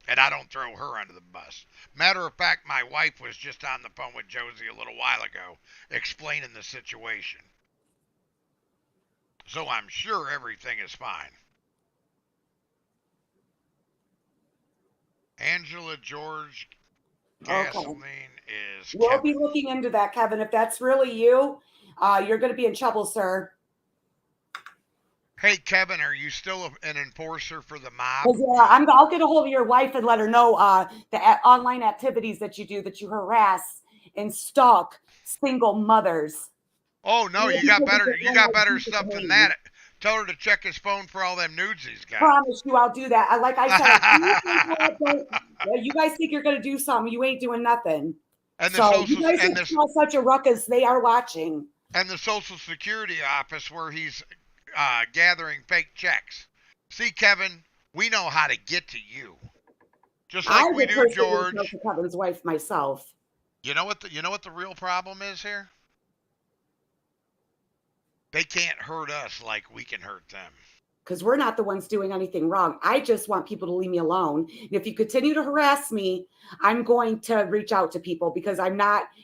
And I don't throw her under the bus. Matter of fact, my wife was just on the phone with Josie a little while ago explaining the situation. So I'm sure everything is fine. Angela George Okay. Gasoline is We'll be Kevin. looking into that, Kevin. If that's really you, you're going to be in trouble, sir. Hey, Kevin, are you still an enforcer for the mob? 'Cause, I'll get a hold of your wife and let her know the online activities that you do, that you harass and stalk single mothers. Oh no, You you got people better. get You one got more better piece of stuff than me. that. Tell her to check his phone for all them nudes he's got. Promise you, I'll do that. Like I said, you guys think you're going to do something, you ain't doing nothing. and the So you social guys and that this cause such a ruckus, they are watching. and the Social Security office where he's gathering fake checks. See, Kevin, we know how to get to you. Just I like we would do personally reach out George. to Kevin's wife myself. You know what the real problem is here? They can't hurt us like we can hurt them. Because we're not the ones doing anything wrong. I just want people to leave me alone. And if you continue to harass me, I'm going to reach out to people because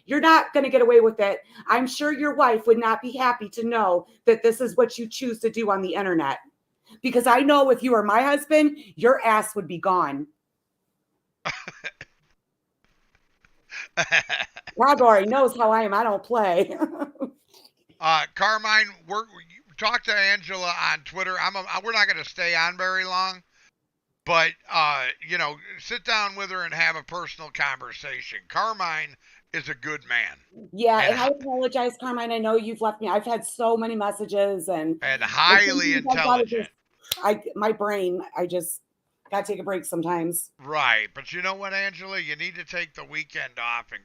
you're not going to get away with it. I'm sure your wife would not be happy to know that this is what you choose to do on the internet. Because I know if you were my husband, your ass would be gone. God already knows how I am. I don't play. Carmine, talk to Angela on Twitter. We're not going to stay on very long, but sit down with her and have a personal conversation. Carmine is a good man. Yeah, and I apologize, Carmine. I know you've left me. I've had so many messages and highly intelligent. My brain, I just gotta take a break sometimes. Right, but you know what, Angela? You need to take the weekend off and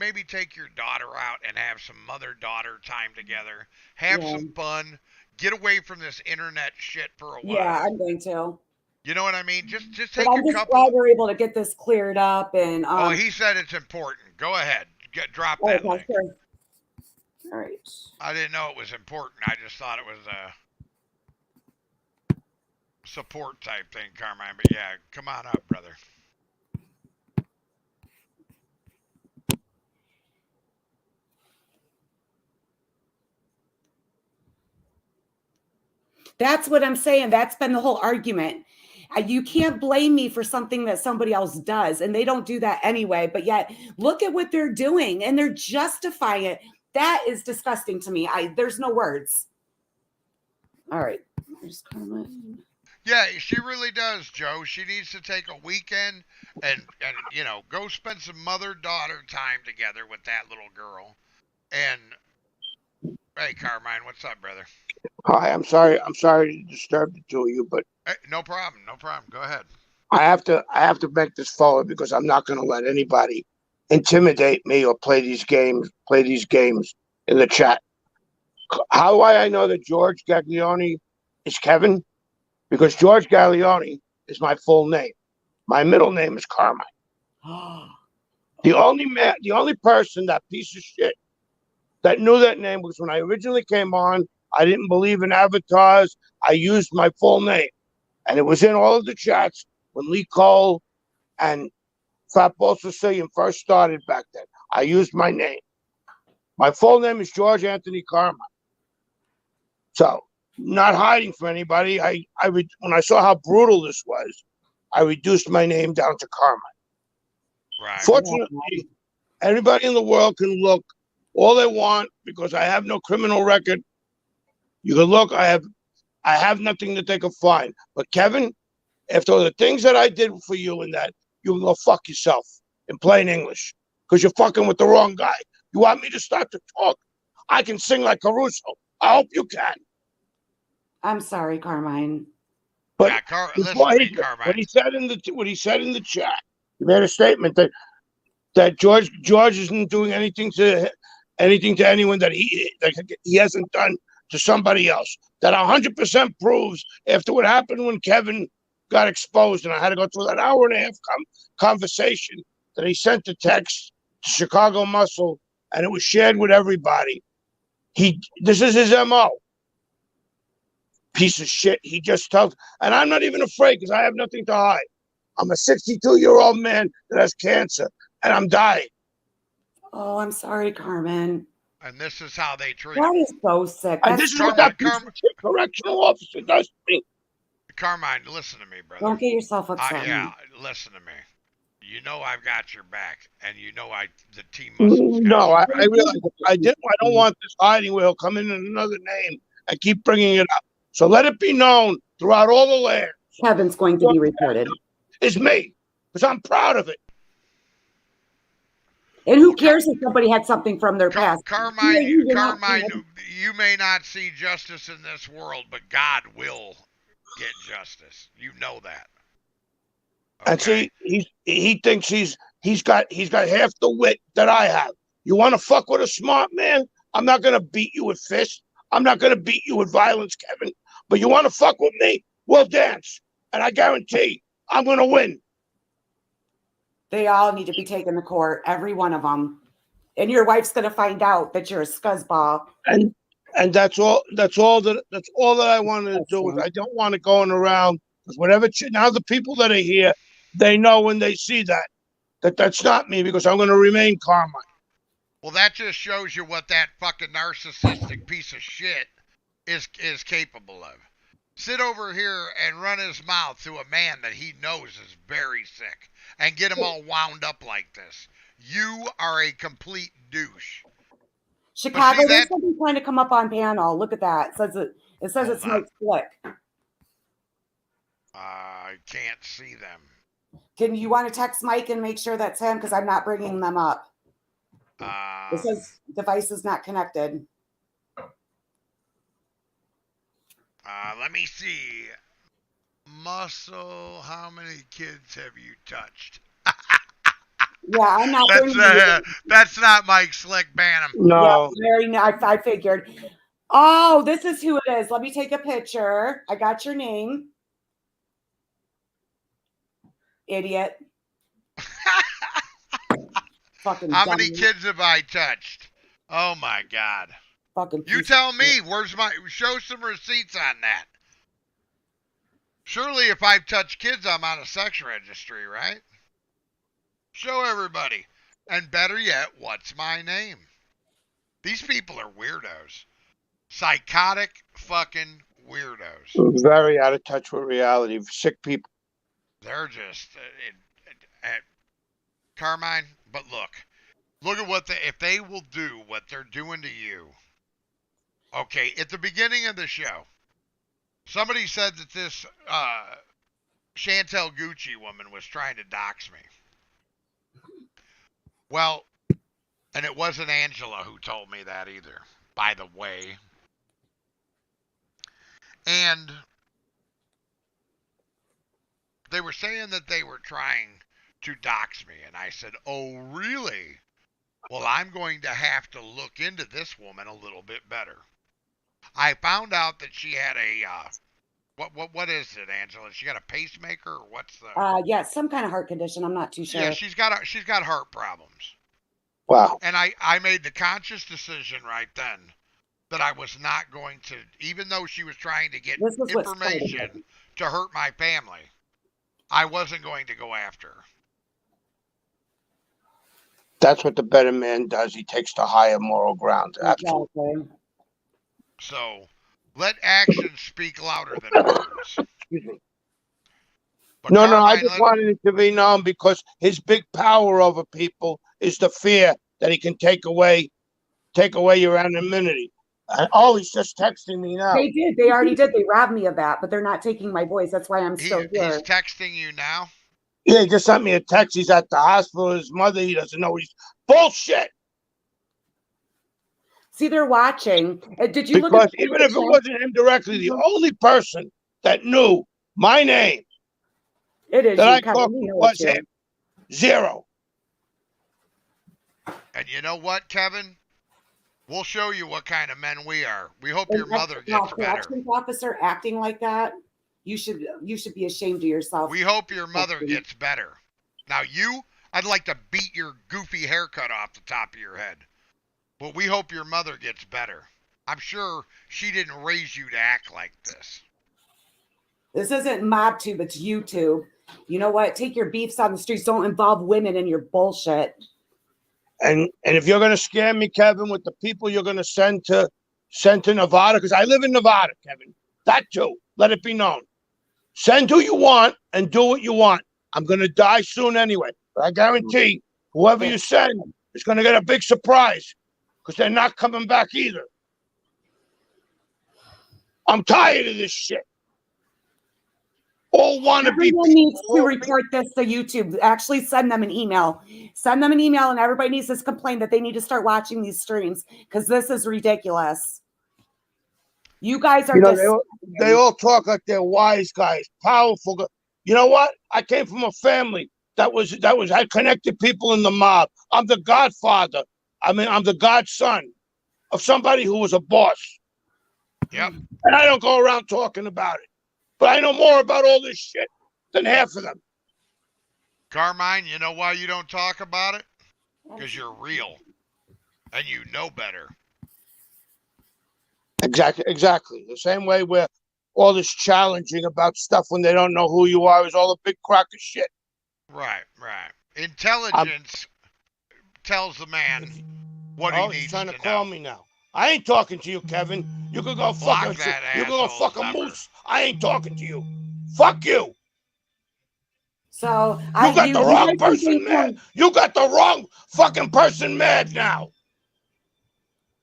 maybe take your daughter out and have some mother-daughter time together. Have some fun. Get away from this internet shit for a while. Yeah, I'm going to. You know what I mean? Just take I'm just glad we're able to get this cleared up. And he said it's important. Go ahead, drop that link. Sure. All right. I didn't know it was important. I just thought it was a support type thing, Carmine. But yeah, come on up, brother. That's what I'm saying. That's been the whole argument. You can't blame me for something that somebody else does, and they don't do that anyway. But yet, look at what they're doing, and they're justifying it. That is disgusting to me. There's no words. All right. There's Carmine. Yeah, she really does, Joe. She needs to take a weekend and go spend some mother-daughter time together with that little girl. And hey, Carmine, what's up, brother? Hi, I'm sorry to disturb the two of you, but hey, no problem. Go ahead. I have to make this forward because I'm not going to let anybody intimidate me or play these games in the chat. How do I know that George Gaglione is Kevin? Because George Gaglione is my full name. My middle name is Carmine. The only person, that piece of shit, that knew that name was when I originally came on. I didn't believe in avatars. I used my full name. And it was in all of the chats when Lee Cole and Fatball Sicilian first started back then. I used my name. My full name is George Anthony Carmine. So, not hiding from anybody. When I saw how brutal this was, I reduced my name down to Carmine. Right. Fortunately, everybody in the world can look all they want because I have no criminal record. You can look. I have nothing that they can find. But Kevin, after the things that I did for you and that, you can go fuck yourself in plain English because you're fucking with the wrong guy. You want me to start to talk? I can sing like Caruso. I hope you can. I'm sorry, Carmine. But yeah, Carmine. What he said in the chat, he made a statement that George isn't doing anything to anyone that he hasn't done to somebody else. That 100% proves after what happened when Kevin got exposed, and I had to go through that hour and a half conversation that he sent the text to Chicago Muscle, and it was shared with everybody. This is his MO. Piece of shit. He just tells, and I'm not even afraid because I have nothing to hide. I'm a 62-year-old man that has cancer, and I'm dying. Oh, I'm sorry, Carmen. And this is how they treat That him. is so sick. And this is what that piece of shit correctional officer does to me. Carmine, listen to me, brother. Don't get yourself upset. Yeah, listen to me. You know I've got your back, and you know the team muscles. No, I realize I don't want this hiding where he'll come in another name and keep bringing it up. So let it be known throughout all the land. Kevin's going to be reported. It's me, because I'm proud of it. And who cares if somebody had something from their past? Carmine, you may not see justice in this world, but God will get justice. You know that. Okay? And see, he thinks he's got half the wit that I have. You want to fuck with a smart man? I'm not gonna beat you with fists. I'm not gonna beat you with violence, Kevin. But you want to fuck with me? we'll dance. And I guarantee I'm going to win. They all need to be taken to court, every one of them. And your wife's going to find out that you're a scuzzball. And that's all that I wanted to do. I don't want to going around, because whatever, now the people that are here, they know when they see that that's not me, because I'm going to remain Carmine. Well, that just shows you what that fucking narcissistic piece of shit is capable of. Sit over here and run his mouth to a man that he knows is very sick and get him all wound up like this. You are a complete douche. Chicago, see there's that- something trying to come up on panel. Look at that. It says it's Mike Slick. I can't see them. Can you want to text Mike and make sure that's him? Because I'm not bringing them up. It says device is not connected. Let me see. Muscle, how many kids have you touched? Yeah, I'm not bringing That's not Mike Slick, ban him. No. Yeah, I figured. Oh, this is who it is. Let me take a picture. I got your name. Idiot. Fucking How dummy. many kids have I touched? Oh my God. Fucking You piece tell of me, shit. show some receipts on that. Surely if I've touched kids, I'm on a sex registry, right? Show everybody. And better yet, what's my name? These people are weirdos. Psychotic fucking weirdos. Very out of touch with reality. Sick people. They're just, Carmine, but look at what if they will do what they're doing to you. Okay, at the beginning of the show, somebody said that this Chantel Gucci woman was trying to dox me. Well, and it wasn't Angela who told me that either, by the way. And they were saying that they were trying to dox me, and I said, "Oh, really? Well, I'm going to have to look into this woman a little bit better." I found out that she had a what is it, Angela? She got a pacemaker, or what's the? Yeah, some kind of heart condition. I'm not too sure. Yeah, she's got heart problems. Wow. And I made the conscious decision right then that I was not going to, even though she was trying to get This is what's information to hurt my family, I wasn't going to go after her. That's what the better man does. He takes the higher moral ground. Absolutely. Exactly. So let actions speak louder than words. Excuse me. But No, I Carmine, just wanted it to be known, because his big power over people is the fear that he can take away your anonymity. And he's just texting me now. They did. They already did. They robbed me of that, but they're not taking my voice. That's why I'm still here. He's texting you now? Yeah, he just sent me a text. He's at the hospital. His mother, he doesn't know. He's bullshit. See, they're watching. Did you look Because at even if it wasn't him directly, the only person that knew my name it is that you, I Kevin, talked we to know was it's you. him. Zero. And you know what, Kevin? We'll show you what kind of men we are. We hope your And mother that's- gets better. corrections officer acting like that. You should be ashamed of yourself. We hope your mother Justin. gets better. Now I'd like to beat your goofy haircut off the top of your head. But we hope your mother gets better. I'm sure she didn't raise you to act like this. This isn't MobTube, it's YouTube. You know what? Take your beefs on the streets. Don't involve women in your bullshit. And if you're gonna scare me, Kevin, with the people you're gonna send to Nevada, because I live in Nevada, Kevin. That too. Let it be known. Send who you want and do what you want. I'm gonna die soon anyway. But I guarantee whoever you send is gonna get a big surprise, because they're not coming back either. I'm tired of this shit. All wanna be Everyone needs to report this to YouTube. Actually, send them an email. Send them an email, and everybody needs to complain that they need to start watching these streams, because this is ridiculous. You guys are just they all talk like they're wise guys, powerful guys. You know what? I came from a family that had connected people in the mob. I'm the godfather. I'm the godson of somebody who was a boss. Yep. And I don't go around talking about it. but I know more about all this shit than half of them. Carmine, you know why you don't talk about it? Because you're real. And you know better. Exactly. The same way where all this challenging about stuff when they don't know who you are is all a big crock of shit. Right. Intelligence tells the man what he Oh, needs he's trying to to call know. me now. I ain't talking to you, Kevin. You can go Block fuck that you can go asshole's fuck a number. moose. I ain't talking to you. Fuck you. So You got the wrong person mad. You got the wrong fucking person mad now.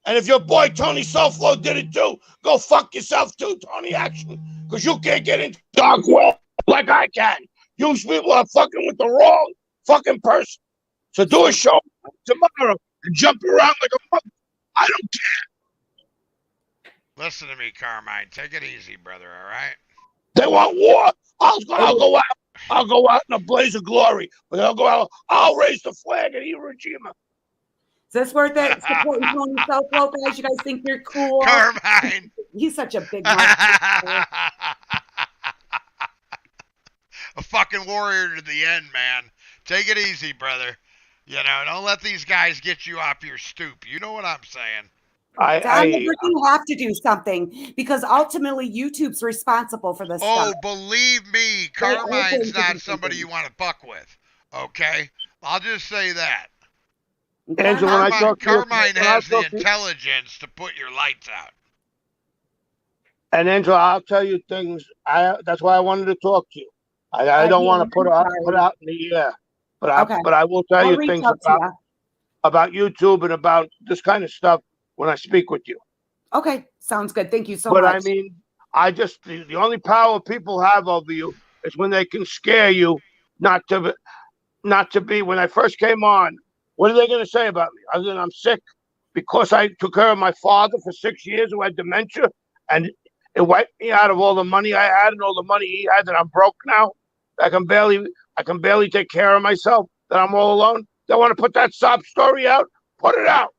And if your boy Tony Soflo did it too, go fuck yourself too, Tony Action. Because you can't get into dark web like I can. You people are fucking with the wrong fucking person. So do a show tomorrow and jump around like a mother. I don't care. Listen to me, Carmine. Take it easy, brother, all right? They want war. I'll go out. I'll go out in a blaze of glory. But I'll go out. I'll raise the flag at Iwo Jima. Is this worth it? Supporting Tony Soflo, guys. You guys think you're cool? Carmine. He's such a big A fucking warrior to the end, man. Take it easy, brother. You know, don't let these guys get you off your stoop. You know what I'm saying? You have to do something because ultimately YouTube's responsible for this stuff. Believe me, Carmine's not somebody you want to buck with. Okay? I'll just say that. Angela, Carmine has the intelligence to put your lights out. And Angela, I'll tell you things. That's why I wanted to talk to you. I don't want to put out in the air, but I will tell you things about YouTube and about this kind of stuff when I speak with you. Okay, sounds good. Thank you so much. But I mean, the only power people have over you is when they can scare you not to be. When I first came on, what are they going to say about me? Other than I'm sick because I took care of my father for 6 years who had dementia, and it wiped me out of all the money I had and all the money he had, that I'm broke now. I can barely take care of myself, that I'm all alone. They want to put that sob story out, put it out.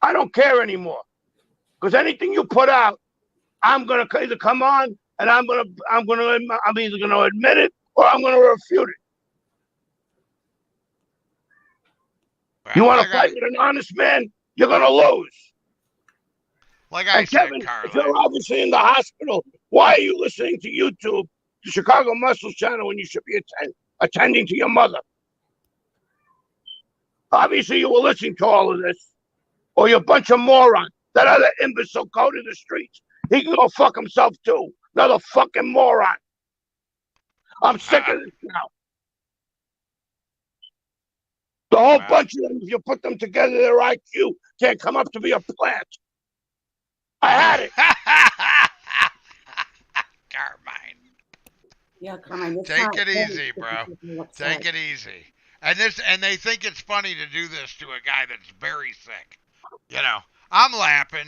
I don't care anymore. Because anything you put out, I'm gonna either come on and I'm either gonna admit it or I'm gonna refute it. Well, you want to fight with an honest man, you're gonna lose. Like I said, Kevin, Carlo, if you're obviously in the hospital, why are you listening to YouTube, the Chicago Muscles channel, when you should be attending to your mother? Obviously, you were listening to all of this, or you're a bunch of morons. That other imbecile go to the streets. He can go fuck himself too. Another fucking moron. I'm sick of this now. The whole bunch of them, if you put them together, their IQ can't come up to be a plant. I had it. Carmine. Yeah, Carmine. Take it easy, bro. Take it easy. And they think it's funny to do this to a guy that's very sick. You know, I'm laughing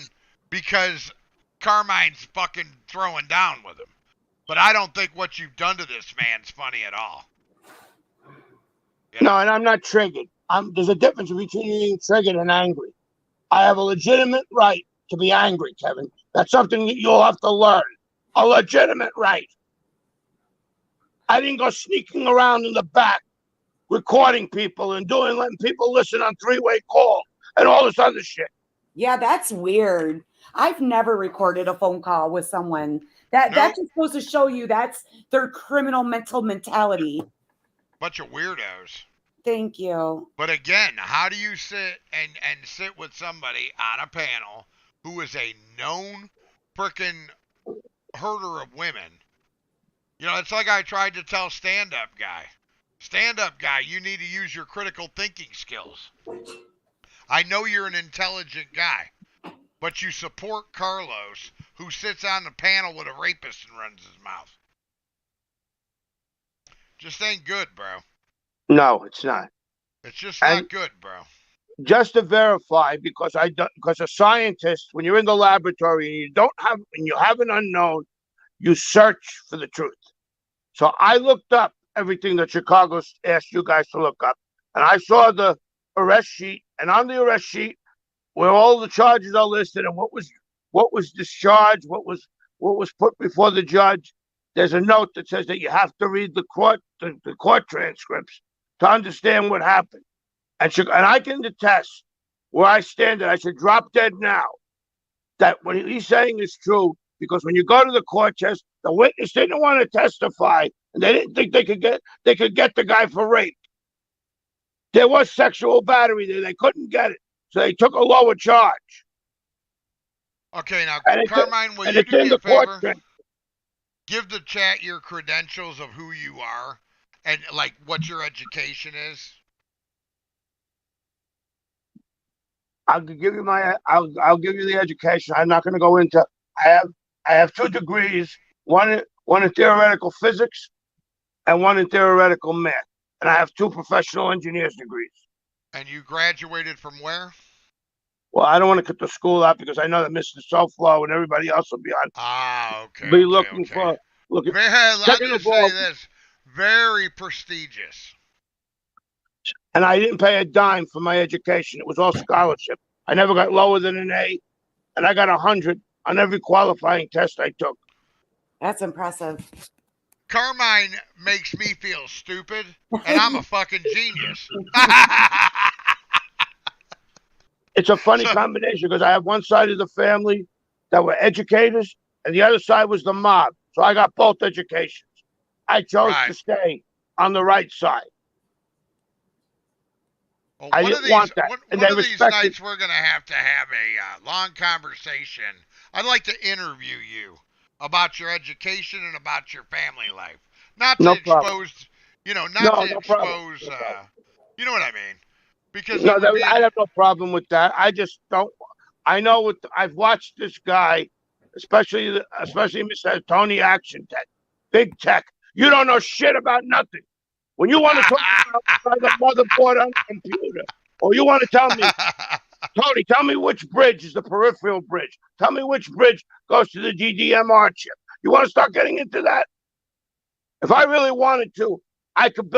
because Carmine's fucking throwing down with him. But I don't think what you've done to this man's funny at all. No, and I'm not triggered. There's a difference between being triggered and angry. I have a legitimate right to be angry, Kevin. That's something that you'll have to learn. A legitimate right. I didn't go sneaking around in the back, recording people and letting people listen on three-way call and all this other shit. Yeah, that's weird. I've never recorded a phone call with someone. That's just supposed to show you that's their criminal mental mentality. Bunch of weirdos. Thank you. But again, how do you sit and sit with somebody on a panel who is a known frickin' herder of women? You know, it's like I tried to tell stand-up guy. Stand-up guy, you need to use your critical thinking skills. I know you're an intelligent guy, but you support Carlos, who sits on the panel with a rapist and runs his mouth. Just ain't good, bro. No, it's not. It's just not good, bro. Just to verify, because a scientist, when you're in the laboratory and you have an unknown, you search for the truth. So I looked up everything that Chicago asked you guys to look up, and I saw the arrest sheet, and on the arrest sheet, where all the charges are listed and what was what was discharged, what was put before the judge. There's a note that says that you have to read the court transcripts to understand what happened. And I can attest where I stand that I should drop dead now. That what he's saying is true, because when you go to the court test, the witness didn't want to testify, and they didn't think they could get the guy for rape. There was sexual battery there; they couldn't get it, so they took a lower charge. Okay, now And Carmine, will and you it's do in me a the court favor? transcript. Give the chat your credentials of who you are and like what your education is. I'll give you the education. I'm not going to go into. I have 2 degrees, one in theoretical physics, and one in theoretical math, and I have 2 professional engineer's degrees. And you graduated from where? Well, I don't want to cut the school out because I know that Mr. SoFlo and everybody else will be on. Ah, okay. Be okay, looking okay. for looking. I'll Second just of all- say this: very prestigious. And I didn't pay a dime for my education. It was all scholarship. I never got lower than an A, and I got 100 on every qualifying test I took. That's impressive. Carmine makes me feel stupid, and I'm a fucking genius. It's a funny combination because I have one side of the family that were educators, and the other side was the mob. So I got both educations. I chose to stay on the right side. Well, I didn't want that, and one they of these respected- nights, we're going to have a long conversation. I'd like to interview you about your education and about your family life. Not to No problem. expose, not No, to no problem. expose, you know what I mean? Because No, it would be I have no problem with that. I just don't. I know I've watched this guy, especially Mr. Tony Action Tech, Big Tech. You don't know shit about nothing. When you want to talk about the motherboard on the computer, or you want to tell me, Tony, tell me which bridge is the peripheral bridge. Tell me which bridge goes to the DDMR chip. You want to start getting into that? If I really wanted to, I could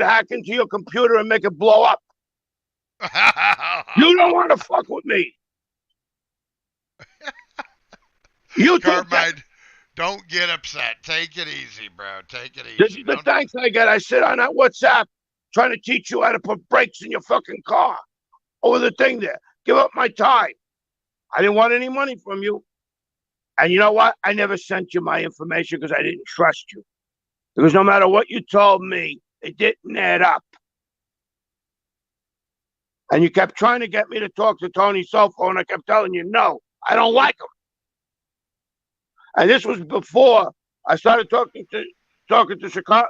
hack into your computer and make it blow up. You don't want to fuck with me. You think that Carmine, don't get upset. Take it easy, bro. Take it easy. this is the thanks I get. I sit on that WhatsApp trying to teach you how to put brakes in your fucking car over the thing there. Give up my time. I didn't want any money from you. And you know what? I never sent you my information because I didn't trust you. Because no matter what you told me, it didn't add up. And you kept trying to get me to talk to Tony SoFlo, and I kept telling you, no, I don't like him. And this was before I started talking to Chicago.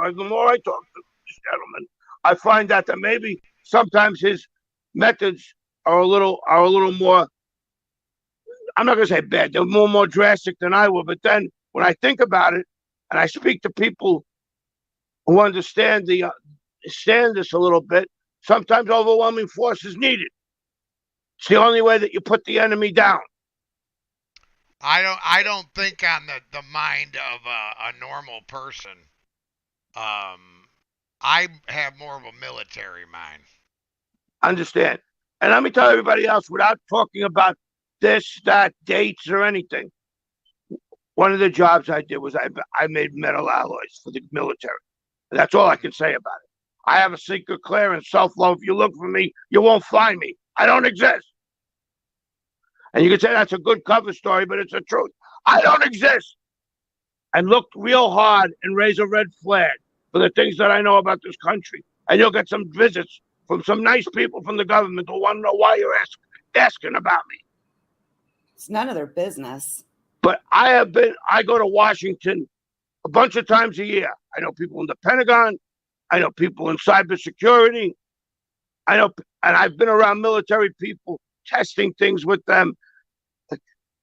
And the more I talk to this gentleman, I find out that maybe sometimes his methods are a little more. I'm not going to say bad. They're more drastic than I would. But then when I think about it, and I speak to people who understand this a little bit, sometimes overwhelming force is needed. It's the only way that you put the enemy down. I don't think on the mind of a normal person. I have more of a military mind. Understand? And let me tell everybody else, without talking about this, that, dates, or anything, one of the jobs I did was I made metal alloys for the military. And that's all I can say about it. I have a secret clearance, SoFlo. If you look for me, you won't find me. I don't exist. And you can say that's a good cover story, but it's the truth. I don't exist. And look real hard and raise a red flag for the things that I know about this country. And you'll get some visits from some nice people from the government who want to know why you're asking about me. It's none of their business. But I go to Washington a bunch of times a year. I know people in the Pentagon. I know people in cybersecurity. And I've been around military people, testing things with them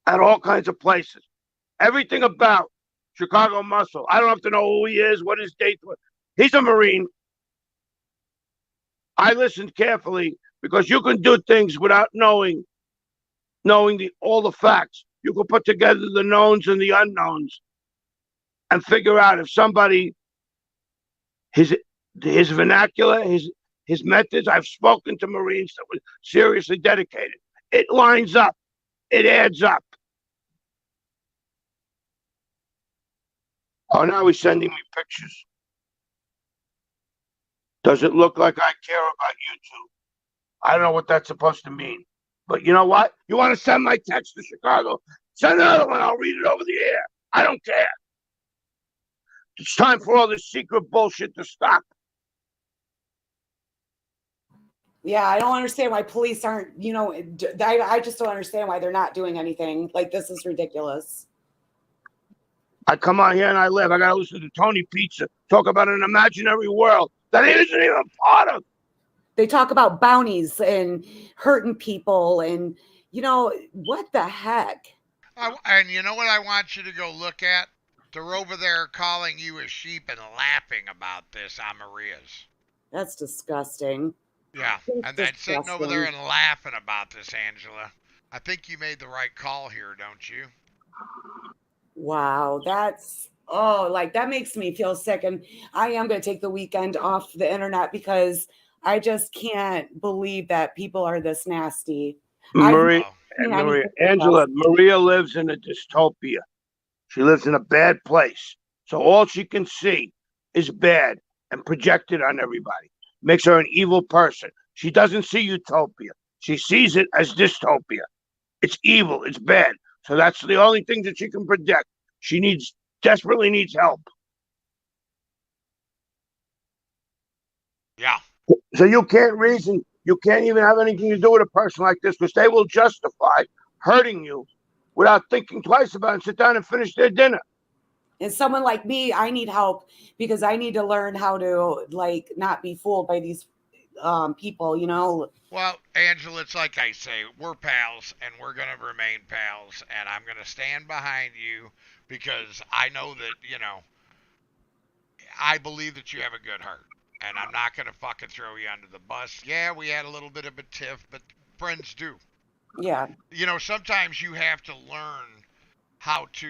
at all kinds of places. Everything about Chicago Muscle. I don't have to know who he is, what his date was. He's a Marine. I listened carefully because you can do things without knowing all the facts. You can put together the knowns and the unknowns and figure out if somebody, his vernacular, his methods. I've spoken to Marines that were seriously dedicated. It lines up. It adds up. Oh, now he's sending me pictures. Does it look like I care about you two? I don't know what that's supposed to mean. But you know what? You want to send my text to Chicago? Send another one. I'll read it over the air. I don't care. It's time for all this secret bullshit to stop. Yeah, I don't understand why police aren't, I just don't understand why they're not doing anything. Like, this is ridiculous. I come on here and I live. I got to listen to Tony Pizza talk about an imaginary world that he isn't even part of. They talk about bounties and hurting people and, what the heck? And you know what I want you to go look at? They're over there calling you a sheep and laughing about this on Maria's. That's disgusting. Yeah, That's and then sitting over there disgusting. and laughing about this, Angela. I think you made the right call here, don't you? Wow, that makes me feel sick. And I am going to take the weekend off the internet because I just can't believe that people are this nasty. Maria, Oh, Angela, Maria lives in a dystopia. She lives in a bad place. So all she can see is bad and projected on everybody. Makes her an evil person. She doesn't see utopia. She sees it as dystopia. It's evil. It's bad. So that's the only thing that she can project. She desperately needs help. yeah. So you can't reason. You can't even have anything to do with a person like this because they will justify hurting you without thinking twice about it and sit down and finish their dinner. And someone like me, I need help because I need to learn how to not be fooled by these people, Well, Angela, it's like I say, we're pals, and we're going to remain pals, and I'm going to stand behind you because I know that, I believe that you have a good heart, and I'm not going to fucking throw you under the bus. Yeah, we had a little bit of a tiff, but friends do. Yeah. Sometimes you have to learn how to,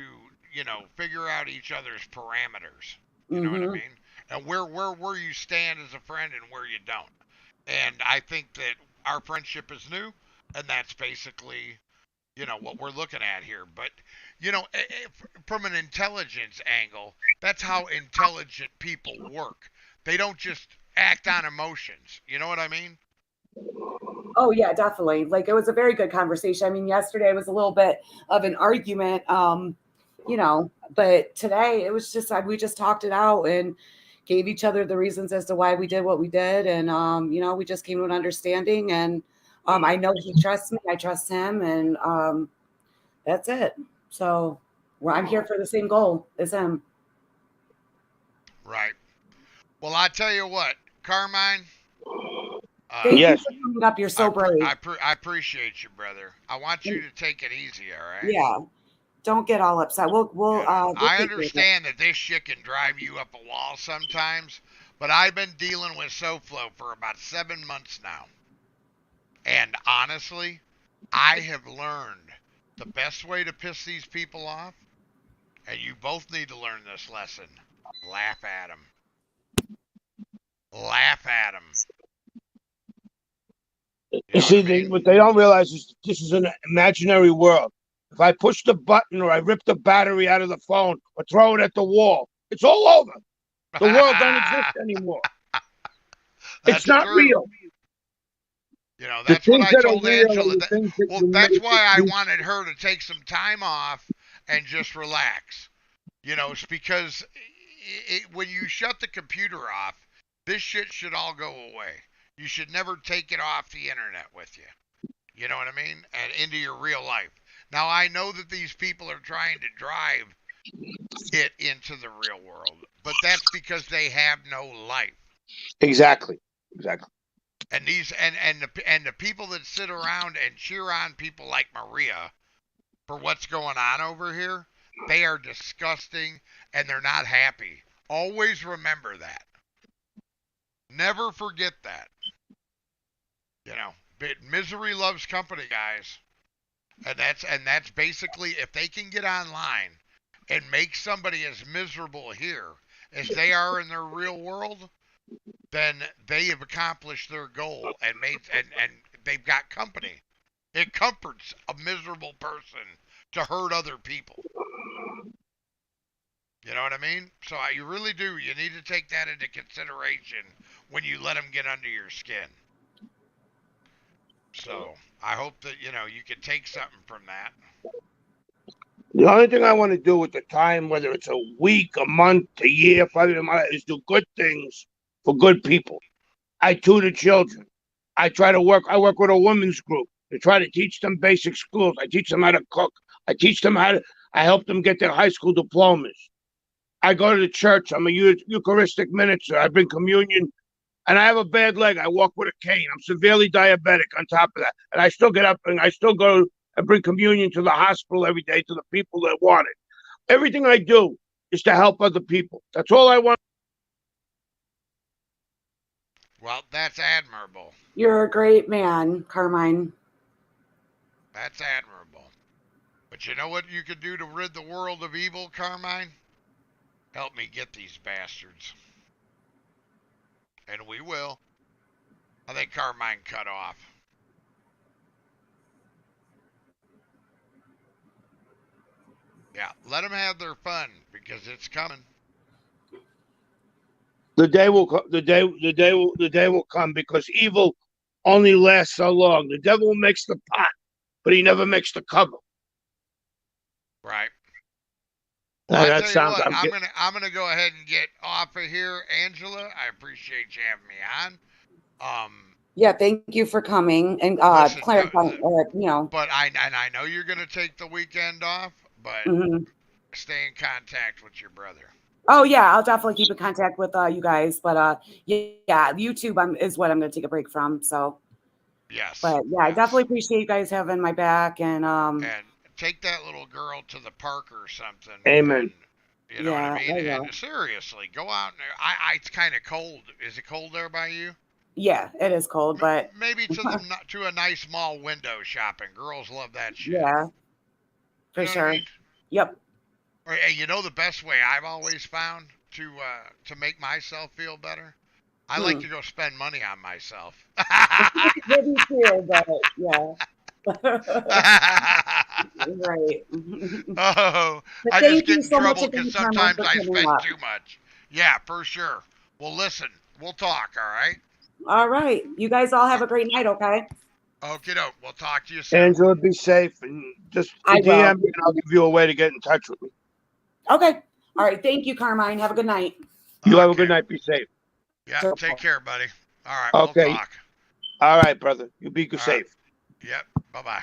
figure out each other's parameters. You know what I Mm-hmm. mean? And where you stand as a friend and where you don't. And I think that our friendship is new, and that's basically, what we're looking at here. But, from an intelligence angle, that's how intelligent people work. They don't just act on emotions. You know what I mean? Oh yeah, definitely. It was a very good conversation. I mean, yesterday was a little bit of an argument, but today it was just we just talked it out and gave each other the reasons as to why we did what we did, and we just came to an understanding. And I know he trusts me, I trust him, and that's it. So I'm here for the same goal as him. Right. Well, I tell you what, Carmine. Thank you Yes. for coming up. You're so brave. I appreciate you, brother. I want you to take it easy, all right? Yeah. Don't get all upset. We'll I take care of it. understand that this shit can drive you up a wall sometimes, but I've been dealing with SoFlo for about 7 months now. And honestly, I have learned the best way to piss these people off, and you both need to learn this lesson. Laugh at them. Laugh at them. You see, what they don't realize is this is an imaginary world. If I push the button or I rip the battery out of the phone or throw it at the wall, it's all over. The world don't exist anymore. It's not true. real. That's what I told real Angela. That's why I you- wanted her to take some time off and just relax. It's because when you shut the computer off, this shit should all go away. You should never take it off the internet with you. You know what I mean? And into your real life. Now, I know that these people are trying to drive it into the real world, but that's because they have no life. Exactly. And the people that sit around and cheer on people like Maria for what's going on over here, they are disgusting and they're not happy. Always remember that. Never forget that. But misery loves company, guys. And that's basically, if they can get online and make somebody as miserable here as they are in their real world, then they have accomplished their goal and they've got company. It comforts a miserable person to hurt other people. You know what I mean? So you really do. You need to take that into consideration when you let them get under your skin. So I hope that, you know, you can take something from that. The only thing I want to do with the time, whether it's a week, a month, a year, 5 years, is do good things for good people. I tutor children. I work with a women's group to try to teach them basic schools. I teach them how to cook. I help them get their high school diplomas. I go to the church. I'm a Eucharistic minister. I bring communion, and I have a bad leg. I walk with a cane. I'm severely diabetic on top of that. And I still get up and I still go and bring communion to the hospital every day to the people that want it. Everything I do is to help other people. That's all I want. Well, that's admirable. You're a great man, Carmine. That's admirable. But you know what you could do to rid the world of evil, Carmine? Help me get these bastards. And we will. I think Carmine cut off. Yeah, let them have their fun because it's coming. The day will come. The day will come because evil only lasts so long. The devil makes the pot, but he never makes the cover. Right. Now, I that tell sounds. you what, I'm gonna go ahead and get off of here, Angela. I appreciate you having me on. Yeah, thank you for coming and Listen, clarifying. But I know you're gonna take the weekend off, but Mhm. stay in contact with your brother. Oh yeah, I'll definitely keep in contact with you guys. But yeah, YouTube is what I'm going to take a break from. So. Yes. But yeah, I definitely appreciate you guys having my back and take that little girl to the park or something. Amen. And, you know what I mean? I And seriously, go out and it's kind of cold. Is it cold there by you? Yeah, it is cold, but maybe to a nice mall window shopping. Girls love that shit. Yeah, for you know sure. I mean? Yep. Hey, you know the best way I've always found to make myself feel better? I like to go spend money on myself. Maybe too, but yeah. Right. Oh, But I thank just get you in so much trouble again, because Carmine, sometimes for I coming spend up. too much. Yeah, for sure. Well, listen, we'll talk, all right? All right. You guys all have a great night, okay? Okay, doke. We'll talk to you soon. Angela, be safe and just I will. DM me and I'll give you a way to get in touch with me. Okay. All right. Thank you, Carmine. Have a good night. You have a good night. Be safe. Yeah, take care, buddy. All right, Okay. we'll talk. All right, brother. You be safe. Yep. Bye-bye.